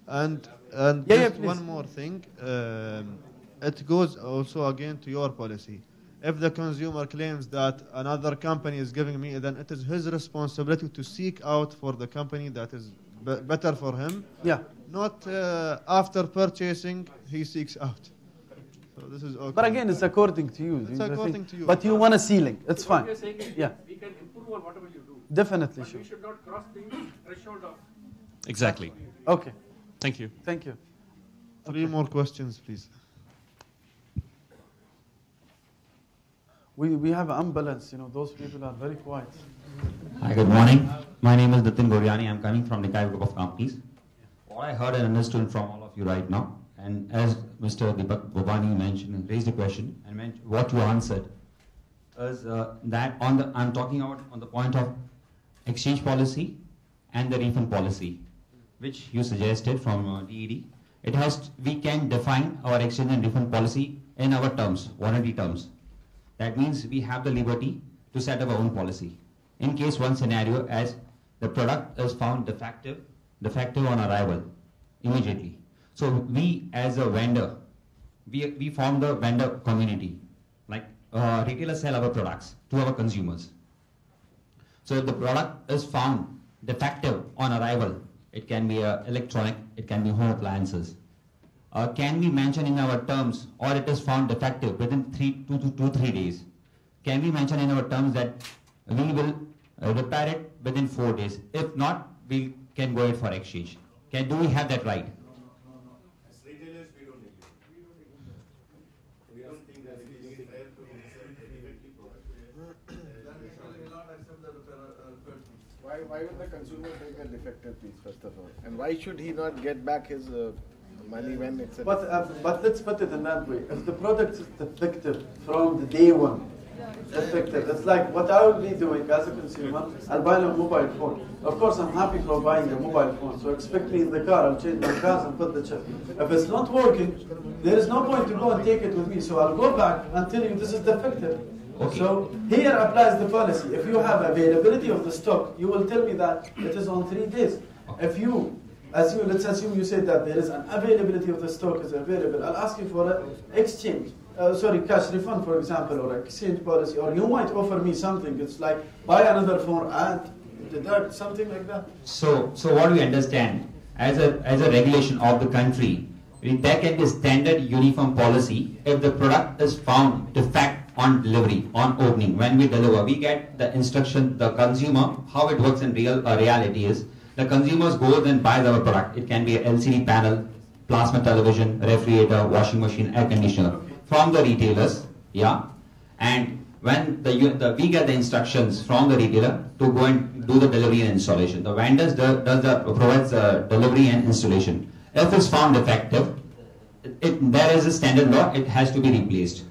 And Yeah, just please. one more thing, it goes also again to your policy. If the consumer claims that another company is giving me, then it is his responsibility to seek out for the company that is better for him. Yeah, Not after purchasing, he seeks out. So this is okay. but again, it's according to you. It's I think. according to you. But you want a ceiling, it's What fine. we are saying is Yeah, we can improve on whatever you do. definitely, But sure. we should not cross the threshold of. Exactly. Okay, Thank you. thank you. 3 more questions, please. We have an imbalance, those people are very quiet. Hi, good morning. My name is Nitin Goriani. I'm coming from the Group of Companies. What I heard and understood from all of you right now, and as Mr. Deepak Bobani mentioned and raised a question, and what you answered, is that I'm talking about on the point of exchange policy and the refund policy, which you suggested from DED. We can define our exchange and refund policy in our terms, warranty terms. That means we have the liberty to set up our own policy. In case one scenario as the product is found defective on arrival immediately. So we as a vendor, we form the vendor community. Like retailers sell our products to our consumers. So if the product is found defective on arrival, it can be electronic, it can be home appliances. Can we mention in our terms, or it is found defective within 2 to 3 days? Can we mention in our terms that we will repair it within 4 days? If not, we can go ahead for exchange. Do we have that right? As retailers, we don't agree. We don't think that it is fair to sell a defective product. Why would the consumer take a defective piece, first of all? And why should he not get back his money when it's a... But let's put it in that way. If the product is defective from the day one, defective, it's like what I will be doing as a consumer, I'll buy a mobile phone. Of course, I'm happy for buying a mobile phone, so expect me in the car, I'll change my cars and put the chip. If it's not working, there is no point to go and take it with me, so I'll go back and tell you this is defective. Okay. So here applies the policy. If you have availability of the stock, you will tell me that it is on 3 days. If you, let's assume you said that there is an availability of the stock is available, I'll ask you for an exchange. Cash refund, for example, or exchange policy, or you might offer me something. It's like buy another phone and deduct something like that. So what we understand as a regulation of the country, there can be a standard uniform policy if the product is found defect on delivery, on opening. When we deliver, we get the instruction, the consumer, how it works in reality is, the consumers goes and buys our product. It can be a LCD panel, plasma television, refrigerator, washing machine, air conditioner, from the retailers, yeah. And when we get the instructions from the retailer to go and do the delivery and installation. The vendors provides the delivery and installation. If it's found defective, there is a standard law, it has to be replaced.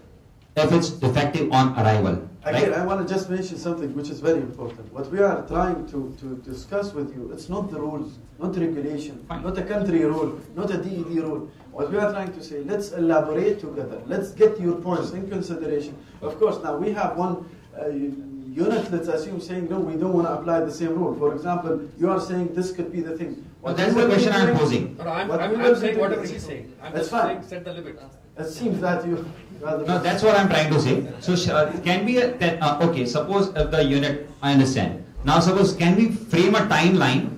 If it's defective on arrival. Again, right? I want to just mention something which is very important. What we are trying to discuss with you, it's not the rules, not the regulation, Fine. not a country rule, not a DED rule. What we are trying to say, let's elaborate together. Let's get your points in consideration. Of course, now we have one unit, let's assume, saying, no, we don't want to apply the same rule. For example, you are saying this could be the thing. Well, that's the question I'm posing. No, I'm What we saying will be whatever doing- he's saying. I'm That's just fine. saying set the limit. It seems that you... No, that's what I'm trying to say. So can be okay, suppose if the unit, I understand, Now suppose, can we frame a timeline?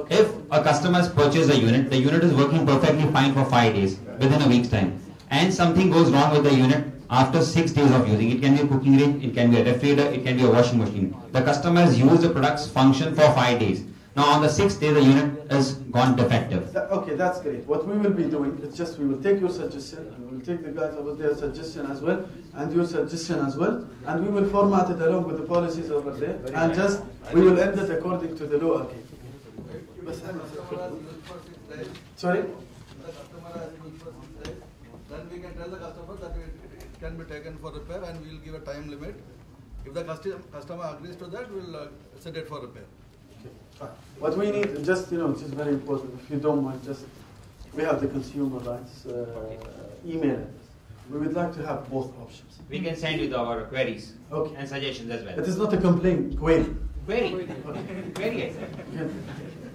If a customer has purchased a unit, the unit is working perfectly fine for 5 days, within a week's time, and something goes wrong with the unit after 6 days of using. It can be a cooking range, it can be a refrigerator, it can be a washing machine. The customer has used the product's function for 5 days. Now on the 6th day, the unit has gone defective. Okay, that's great. What we will be doing is just we will take your suggestion, and we will take the guys over there suggestion as well, and your suggestion as well, and we will format it along with the policies over there, and just we will end it according to the law. Okay. Sorry? Then we can tell the customer that it can be taken for repair and we will give a time limit. If the customer agrees to that, we will set it for repair. Okay, fine. What we need, just, which is very important, if you don't mind, just, we have the consumer rights email address. We would like to have both options. We can send you our queries and suggestions as well. It is not a complaint, query. Query. Query, I said.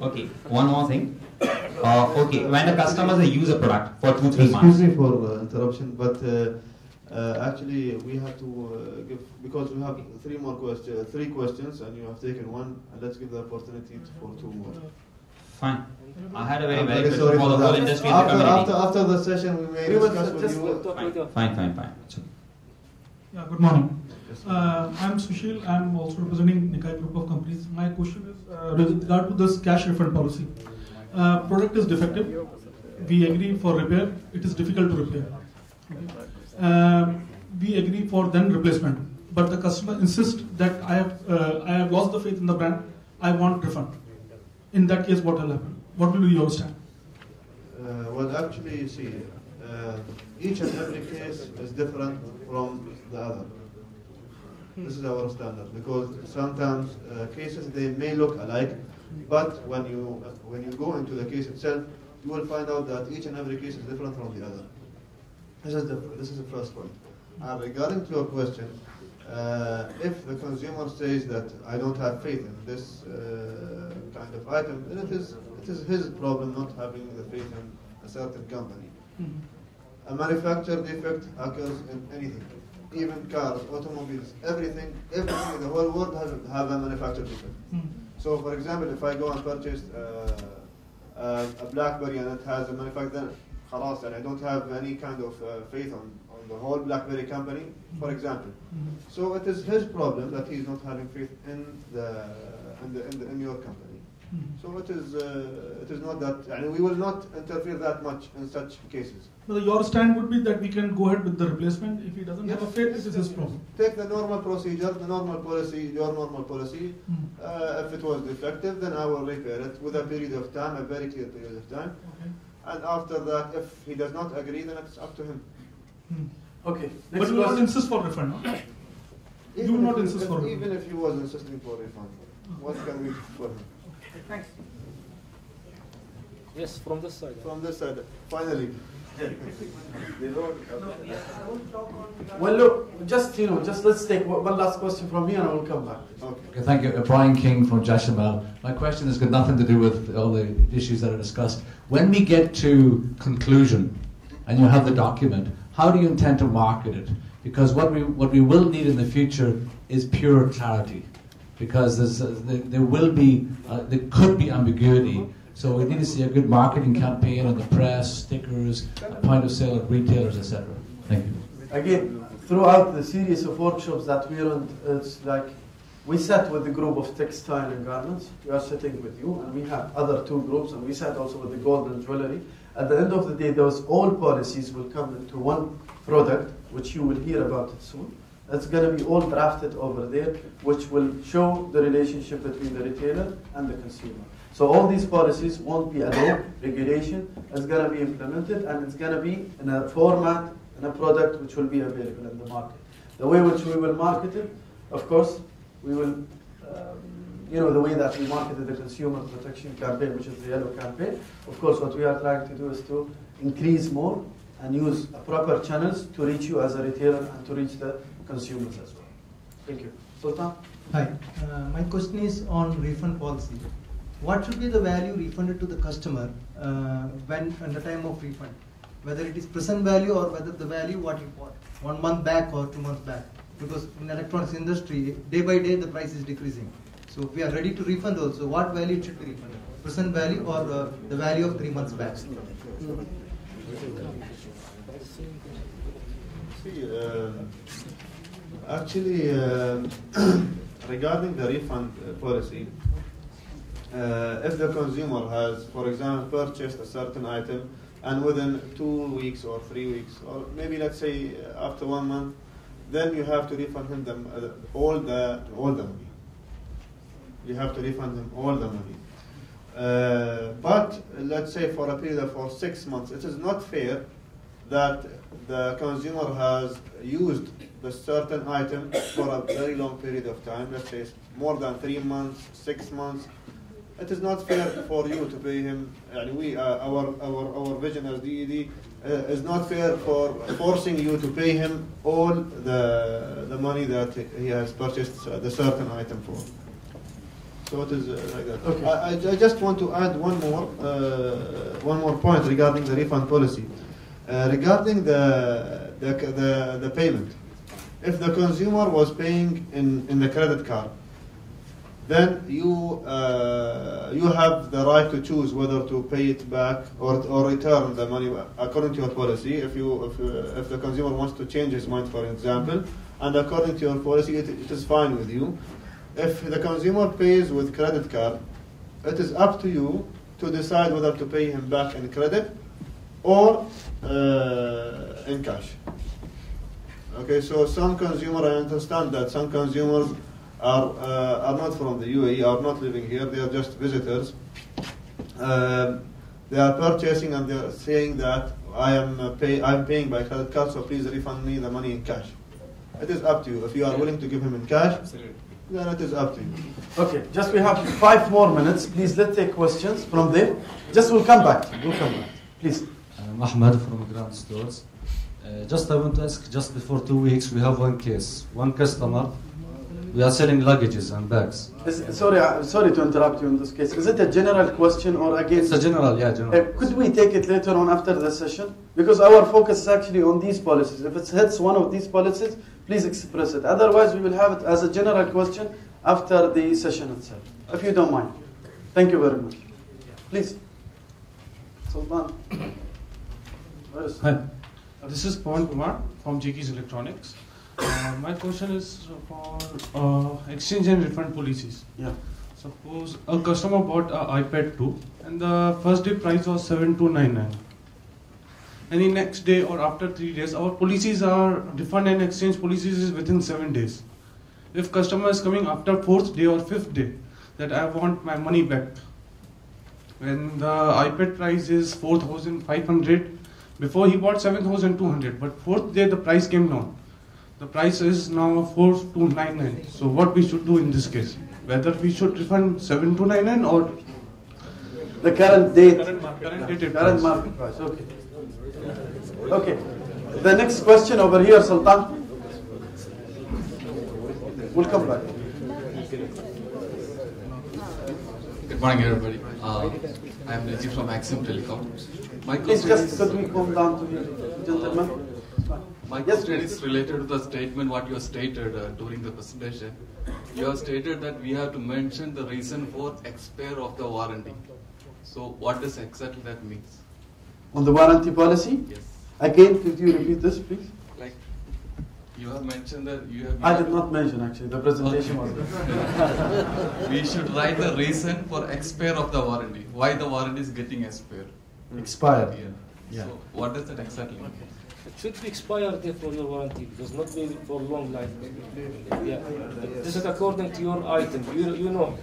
Okay, one more thing. Okay, when the customers use a product for 2-3 months. Excuse me for interruption, but actually we have to give, because we have three questions, and you have taken one, and let's give the opportunity for 2 more. Fine. I had a very good sorry for the whole industry. After the session, we may discuss with you. Fine. Yeah, good morning. I'm Sushil. I'm also representing Nikkei Group of Companies. My question is with regard to this cash refund policy. Product is defective. We agree for repair. It is difficult to repair. Okay. We agree for then replacement. But the customer insists that I have lost the faith in the brand. I want refund. In that case, what will happen? What will be your stand? Well, actually, you see, each and every case is different from the other. This is our standard, because sometimes cases, they may look alike, but when you go into the case itself, you will find out that each and every case is different from the other. This is the first point. Regarding to your question, if the consumer says that I don't have faith in this kind of item, then it is his problem not having the faith in a certain company. A manufacturer defect occurs in anything. Even cars, automobiles, everything in the whole world have a manufacturer defect. So, for example, if I go and purchase a BlackBerry and it has a manufacturer, and I don't have any kind of faith on the whole BlackBerry company, for example. So it is his problem that he's not having faith in your company. So it is not that, we will not interfere that much in such cases. But your stand would be that we can go ahead with the replacement. If he doesn't have a faith, it is his problem. Take the normal procedure, your normal policy. If it was defective, then I will repair it with a period of time, a very clear period of time. Okay. And after that, if he does not agree, then it's up to him. Okay. But you will not insist for refund, no? You will not insist for refund. Even if he was insisting for refund, what can we do for him? Thanks. Yes, from this side. From this side, finally. Well, look, just let's take one last question from me, and I will come back. Okay, thank you. Brian King from Jashamal. My question has got nothing to do with all the issues that are discussed. When we get to conclusion, and you have the document, how do you intend to market it? Because what we will need in the future is pure clarity, because there could be ambiguity. So we need to see a good marketing campaign on the press, stickers, point of sale at retailers, etc. Thank you. Again, throughout the series of workshops that we run, it's like we sat with the group of textile and garments. We are sitting with you, and we have other 2 groups, and we sat also with the gold and jewelry. At the end of the day, those all policies will come into one product, which you will hear about it soon. That's going to be all drafted over there, which will show the relationship between the retailer and the consumer. So all these policies won't be a law, regulation. It's going to be implemented, and it's going to be in a format, in a product which will be available in the market. The way which we will market it, of course, we will, the way that we marketed the consumer protection campaign, which is the yellow campaign. Of course, what we are trying to do is to increase more and use proper channels to reach you as a retailer and to reach the consumers as well. Thank you. Sultan? Hi. My question is on refund policy. What should be the value refunded to the customer when at the time of refund? Whether it is present value or whether the value what you bought 1 month back or 2 months back. Because in the electronics industry, day by day the price is decreasing. So if we are ready to refund also, what value it should be refunded? Present value or the value of 3 months back? See, actually, regarding the refund policy, if the consumer has, for example, purchased a certain item and within 2 weeks or 3 weeks, or maybe let's say after 1 month, then you have to refund him all the money. You have to refund him all the money. But let's say for a period of 6 months, it is not fair that the consumer has used the certain item for a very long period of time. Let's say more than 3 months, 6 months. It is not fair for you to pay him. Our vision as DED is not fair for forcing you to pay him all the money that he has purchased the certain item for. So it is like that. Okay. I just want to add one more point regarding the refund policy. Regarding the payment, if the consumer was paying in the credit card, then you have the right to choose whether to pay it back or return the money according to your policy. If the consumer wants to change his mind, for example, and according to your policy, it is fine with you. If the consumer pays with credit card, it is up to you to decide whether to pay him back in credit or in cash. Okay, so some consumer, I understand that some consumers are not from the UAE, are not living here, they are just visitors. They are purchasing and they are saying that I'm paying by credit card, so please refund me the money in cash. It is up to you. If you are willing to give him in cash, then it is up to you. Okay, just we have 5 more minutes. Please let's take questions from there. Just we'll come back. Please. I'm Ahmed from Grand Stores. Just I want to ask, just before 2 weeks we have one case. One customer, we are selling luggages and bags. Sorry to interrupt you in this case. Is it a general question or again? It's a general, yeah, general. Could we take it later on after the session? Because our focus is actually on these policies. If it hits one of these policies, please express it. Otherwise, we will have it as a general question after the session itself, if you don't mind. Thank you very much. Please. Sultan. Hi. This is Pawan Kumar from JK's Electronics. My question is for exchange and refund policies. Yeah. Suppose a customer bought an iPad 2 and the first day price was 7299. And the next day or after 3 days, our policies are refund and exchange policies is within 7 days. If customer is coming after 4th day or 5th day, that I want my money back. When the iPad price is 4,500, before he bought 7,200, but 4th day the price came down. The price is now 4,299. So what we should do in this case? Whether we should refund 7,299 or the current date, current market price. Okay. Okay. The next question over here, Sultan. We'll come back. Good morning, everybody. I am Najib from Maxim Telecom. Please just could we come down to the gentleman? My question is related to the statement what you stated during the presentation. You have stated that we have to mention the reason for expire of the warranty. So what does exactly that means? On the warranty policy? Yes. Again, could you repeat this, please? Like, you have mentioned that you have... I did not mention, actually. The presentation was there. We should write the reason for expire of the warranty. Why the warranty is getting expired. Expired. Yeah. So what does that exactly mean? It should be expired for your warranty, because not be for long life. Yeah. This is according to your item. You know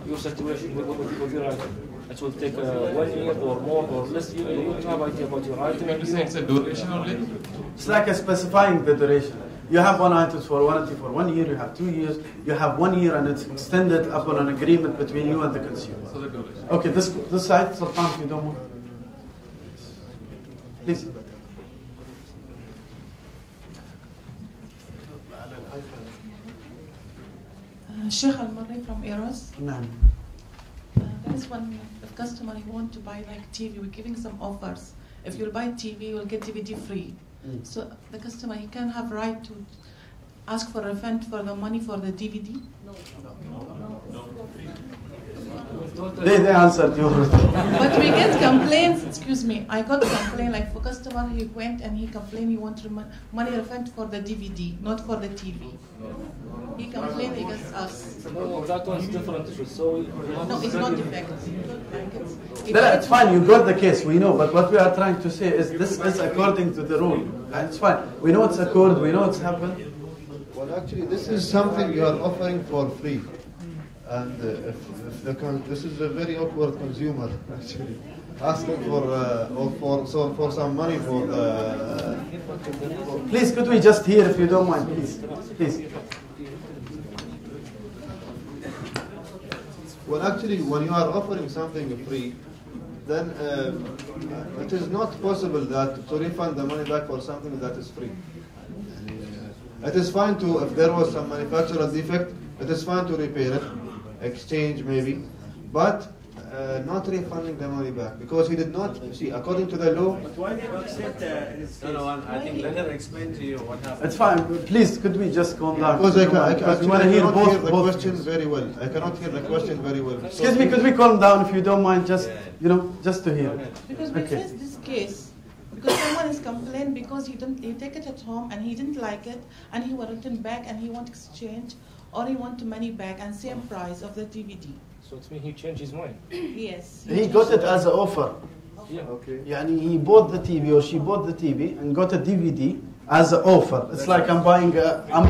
your situation with your item. It will take 1 year or more or less. You have idea about your item. You say it's a duration only? It's like a specifying the duration. You have one item for warranty for 1 year, you have 2 years, you have 1 year and it's extended upon an agreement between you and the consumer. So the duration. Okay, this side, Sultan, if you don't mind. Please. Sheikh Al-Marri from Eros. Naam. There is one customer who want to buy like TV. We're giving some offers. If you buy TV, you'll get DVD free. So the customer, he can have right to ask for refund for the money for the DVD? No. They answered you. But we get complaints, excuse me, I got a complaint like for customer, he went and he complained he wanted money refund for the DVD, not for the TV. He complained against us. No, that one's different issue. So no, it's not defective. It's fine, you got the case, we know, but what we are trying to say is this is according to the rule. And it's fine. We know it's occurred, we know it's happened. Well, actually, this is something you are offering for free. And this is a very awkward consumer, actually, asking for some money for the... Please, could we just hear, if you don't mind, please. Please. Well, actually, when you are offering something free, then it is not possible that to refund the money back for something that is free. It is fine to, if there was some manufacturer defect, it is fine to repair it, exchange maybe, but not refunding the money back, because he did not, see, according to the law... But why did you accept his case? No, I think let her explain to you what happened. It's fine, could could we just calm down? Because I cannot hear the both question very well. I cannot hear the question very well. Excuse me, could we calm down if you don't mind, just, just to hear? Because we faced this case, because someone is complained because he take it at home and he didn't like it, and he was written back and he want exchange, or he want money back and same price of the DVD. So it means he changed his mind. Yes. He got it as an offer. Yeah. Okay. Yani he bought the TV or she bought the TV and got a DVD as an offer. It's like I'm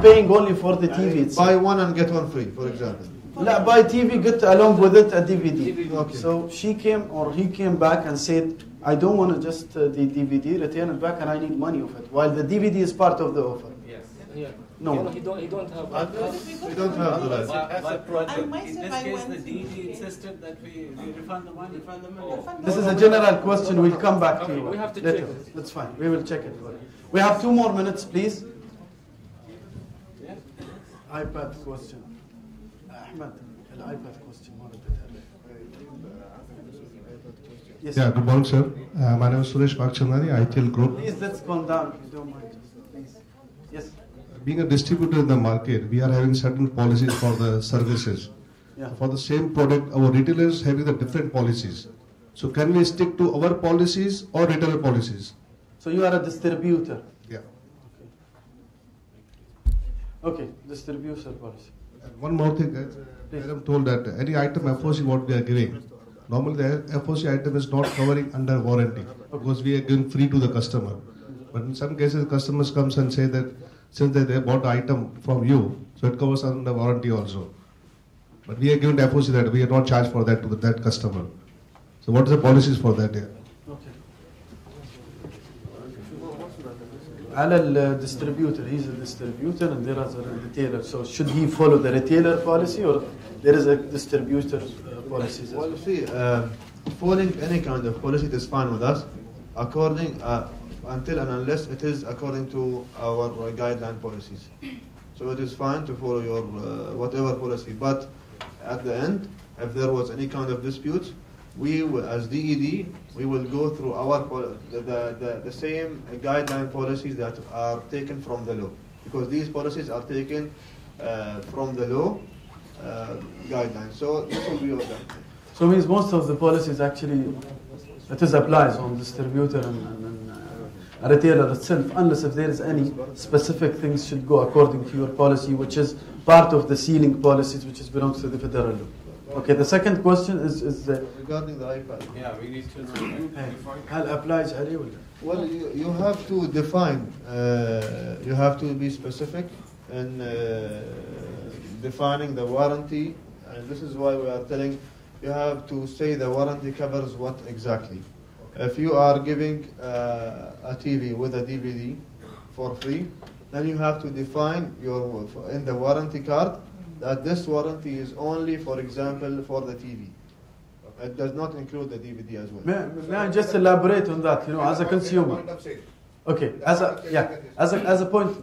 paying only for the TV. Buy one and get one free, for example. No, buy TV, get along with it a DVD. Okay. So she came or he came back and said, I don't want to just the DVD, return it back, and I need money of it. While the DVD is part of the offer. Yes. Yeah. No. He don't have We don't have the right. That's a project. I In myself, this I case, went- the DED insisted that we refund the money. This is a general question. We'll come back to you we have to later. check it. That's fine. We will check it for you. We have 2 more minutes, please. iPad question. Ahmed, the iPad question. Yes. Yeah, good morning, sir. My name is Suresh Bakchandani, ITL Group. Please, let's calm down if you don't mind. Please. Yes. Being a distributor in the market, we are having certain policies for the services. Yeah. For the same product, our retailers having the different policies. So can we stick to our policies or retailer policies? So you are a distributor? Yeah. Okay, distributor policy. One more thing, I am told that any item FOC what we are giving, normally the FOC item is not covering under warranty because we are giving free to the customer. But in some cases, customers comes and say that since they bought the item from you, so it covers under warranty also. But we are giving the FOC that we are not charged for that to that customer. So what is the policies for that? على الديستريبيوتر, he's a distributor and there is a retailer. So should he follow the retailer policy or there is a distributor policy? Well, you see, following any kind of policy is fine with us, according until and unless it is according to our guideline policies. So it is fine to follow your whatever policy. But at the end, if there was any kind of dispute, we will, as DED, we will go through our the same guideline policies that are taken from the law, because these policies are taken from the law guidelines. So this will be all done. So means most of the policies actually it is applies on distributor and a retailer itself, unless if there is any specific things should go according to your policy, which is part of the sealing policies, which is belongs to the federal law. Okay, the second question is regarding the iPad. Yeah, we need to هل applies عليه ولا؟ Well, you have to define, you have to be specific in defining the warranty, and this is why we are telling you have to say the warranty covers what exactly. If you are giving a TV with a DVD for free, then you have to define in the warranty card that this warranty is only, for example, for the TV. It does not include the DVD as well. May I just elaborate on that? You know, as a consumer. Okay, as a point,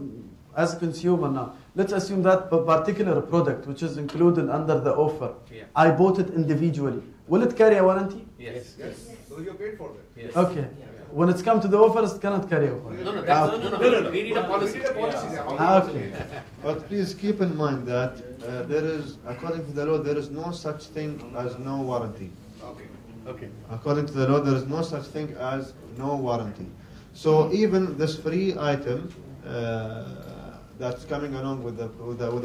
as a consumer now, let's assume that particular product which is included under the offer, I bought it individually. Will it carry a warranty? Yes. So you paid for that. Yes. Okay. when it's come to the offers, it cannot carry over. No. We need a policy. Okay. But please keep in mind that there is, according to the law, there is no such thing as no warranty. Okay. According to the law, there is no such thing as no warranty. So even this free item that's coming along with the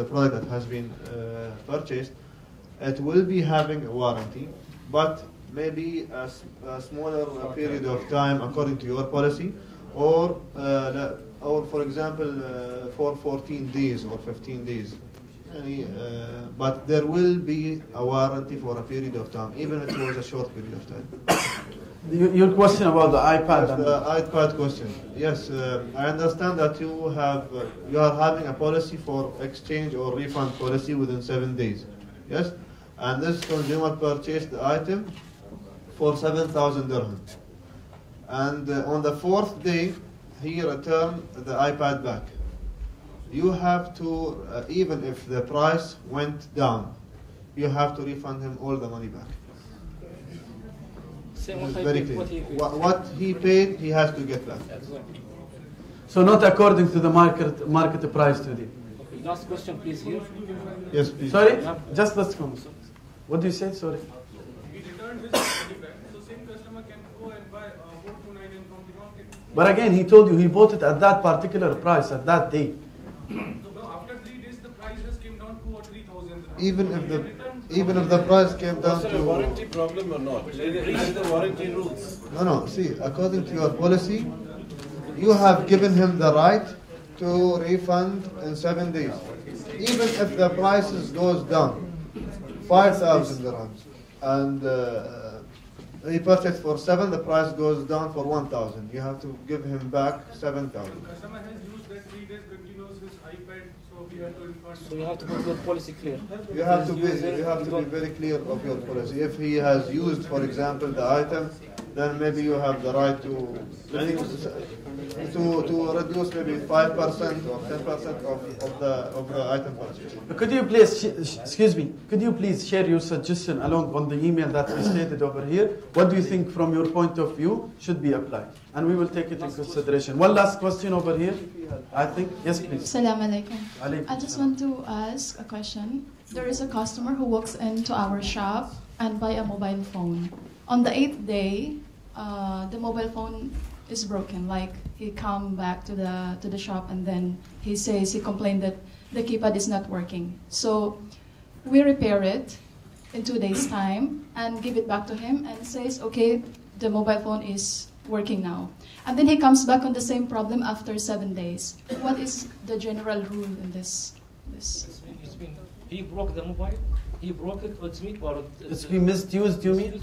product that has been purchased, it will be having a warranty, but maybe a smaller period of time according to your policy, or for example for 14 days or 15 days. But there will be a warranty for a period of time, even if it was a short period of time. Your question about the iPad. The iPad question. Yes, I understand that you are having a policy for exchange or refund policy within 7 days. Yes, and this consumer purchased the item for 7,000 dirhams, and on the 4th day he returned the iPad back. You have to, even if the price went down, you have to refund him all the money back. It's very clear. What he paid, he has to get back. So not according to the market price today. Okay, last question, please. Here. Yes, please. Sorry, just let's come. What do you say? Sorry. We returned this money back, so same customer can go and buy 429 from the market. But again, he told you he bought it at that particular price at that day. No, after 3 days the price just came down 2,000 or 3,000. Even if the price came down to... a warranty problem or not? Read the warranty rules. No. See, according to your policy, you have given him the right to refund in 7 days. Even if the prices goes down 5,000 dirhams and he purchased for 7, the price goes down for 1,000. You have to give him back 7,000. Customer has used that 3 days continuous his iPad, so we have to refund. So you have to make your policy clear. You have to be very clear of your policy. If he has used, for example, the item, then maybe you have the right to reduce maybe 5% or 10% of the item purchase. Could you please, could you please share your suggestion along on the email that we stated over here? What do you think from your point of view should be applied? And we will take it in consideration. One last question over here, I think. Yes, please. Assalamu alaikum. I just want to ask a question. There is a customer who walks into our shop and buy a mobile phone. On the 8th day, the mobile phone is broken. Like he come back to the shop and then he says he complained that the keypad is not working. So we repair it in 2 days' time and give it back to him and says, okay, the mobile phone is working now. And then he comes back on the same problem after 7 days. What is the general rule in this? He broke the mobile. He broke it. It's been misused. You mean?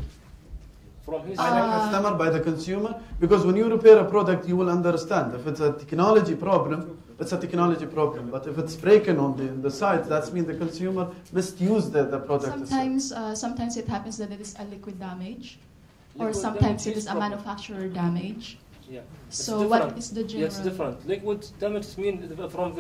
From his by the customer, by the consumer, because when you repair a product, you will understand. If it's a technology problem, it's a technology problem. But if it's breaking on the site, that means the consumer misused the product. Sometimes it happens that it is a liquid damage, or sometimes it is a manufacturer damage. Yeah. So what is the general? Yeah, it's different. Liquid damage means from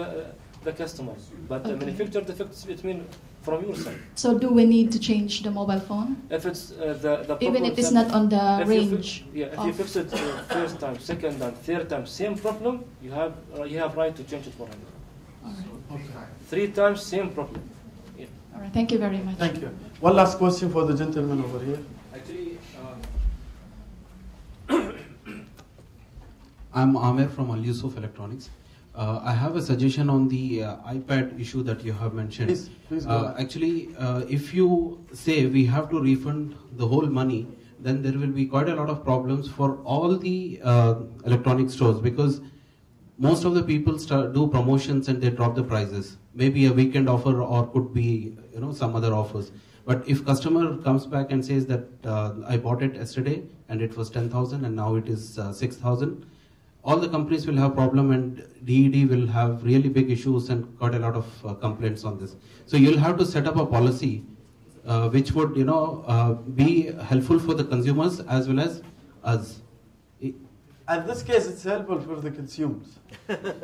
the customer, but the manufacturer defects it means from your side. So do we need to change the mobile phone? If it's the even if it's not on the range. If you fix it first time, second time, third time, same problem, you have right to change it for him. All right. Okay. 3 times, same problem. Yeah. All right. Thank you very much. Thank you. One last question for the gentleman over here. Actually, I'm Amir from Al Yusuf Electronics. I have a suggestion on the iPad issue that you have mentioned. Please go actually, if you say we have to refund the whole money, then there will be quite a lot of problems for all the electronic stores, because most of the people do promotions and they drop the prices. Maybe a weekend offer, or could be some other offers. But if customer comes back and says that I bought it yesterday and it was 10,000 and now it is 6,000. all the companies will have problem, and DED will have really big issues and got a lot of complaints on this. So you'll have to set up a policy which would be helpful for the consumers as well as us. In this case, it's helpful for the consumers,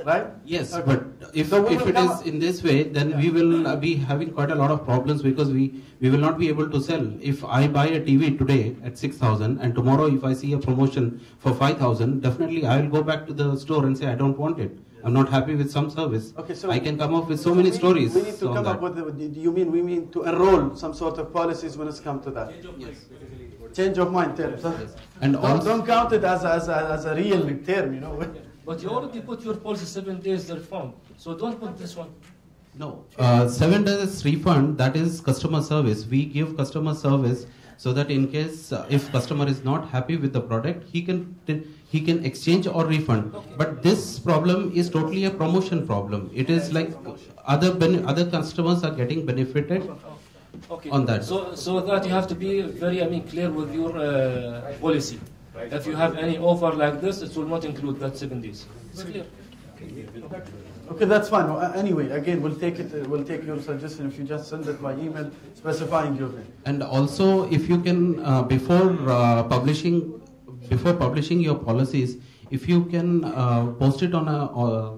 right? Yes, Okay. but if it is in this way, then we will be having quite a lot of problems because we will not be able to sell. If I buy a TV today at 6,000 and tomorrow if I see a promotion for 5,000, definitely I will go back to the store and say I don't want it. I'm not happy with some service. Okay, so I can come up with so many stories. We need to on come that. up with, do you mean we mean to enroll some sort of policies when it's come to that? Change of mind terms. Huh? And don't count it as a real term, you know. But you already put your policy 7 days refund, so don't put this one. No, 7 days refund, that is customer service. We give customer service so that in case if customer is not happy with the product, he can exchange or refund. Okay. But this problem is totally a promotion problem. It is like other customers are getting benefited on that. So that you have to be very, clear with your policy. Right. If you have any offer like this, it will not include that 7 days. It's clear. Okay, that's fine. Anyway, again, we'll take your suggestion if you just send it by email specifying your name. And also, if you can, before publishing your policies, if you can post it on a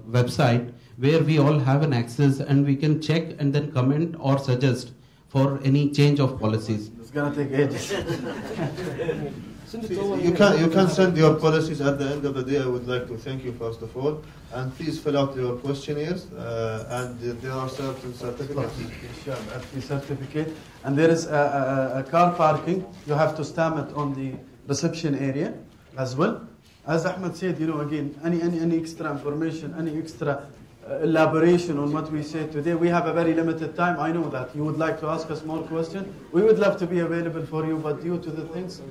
website where we all have an access and we can check and then comment or suggest for any change of policies. It's gonna take ages. You can send your policies at the end of the day. I would like to thank you first of all, and please fill out your questionnaires. And there are certain certificates. Certificate, and there is a car parking. You have to stamp it on the reception area as well. As Ahmed said, again, any extra information, any extra elaboration on what we said today. We have a very limited time. I know that you would like to ask us more questions. We would love to be available for you, but due to the things.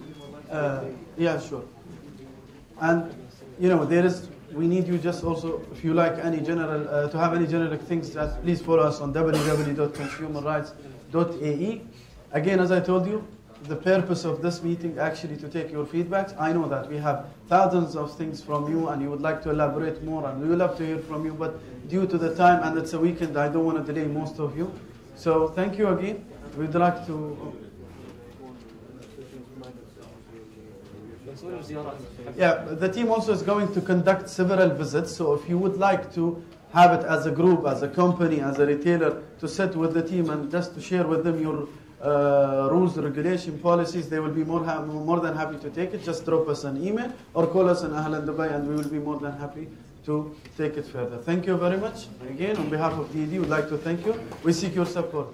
Yeah, sure. And we need you just also, if you like any general, to have any general things, that please follow us on www.consumerrights.ae. Again, as I told you, the purpose of this meeting actually to take your feedbacks. I know that we have thousands of things from you and you would like to elaborate more and we would love to hear from you, but due to the time and it's a weekend, I don't want to delay most of you. So thank you again. We'd like to... Yeah, the team also is going to conduct several visits, so if you would like to have it as a group, as a company, as a retailer, to sit with the team and just to share with them your rules, regulation, policies, they will be more than happy to take it. Just drop us an email or call us in Ahlan Dubai and we will be more than happy to take it further. Thank you very much. Again, on behalf of DED, we'd like to thank you. We seek your support.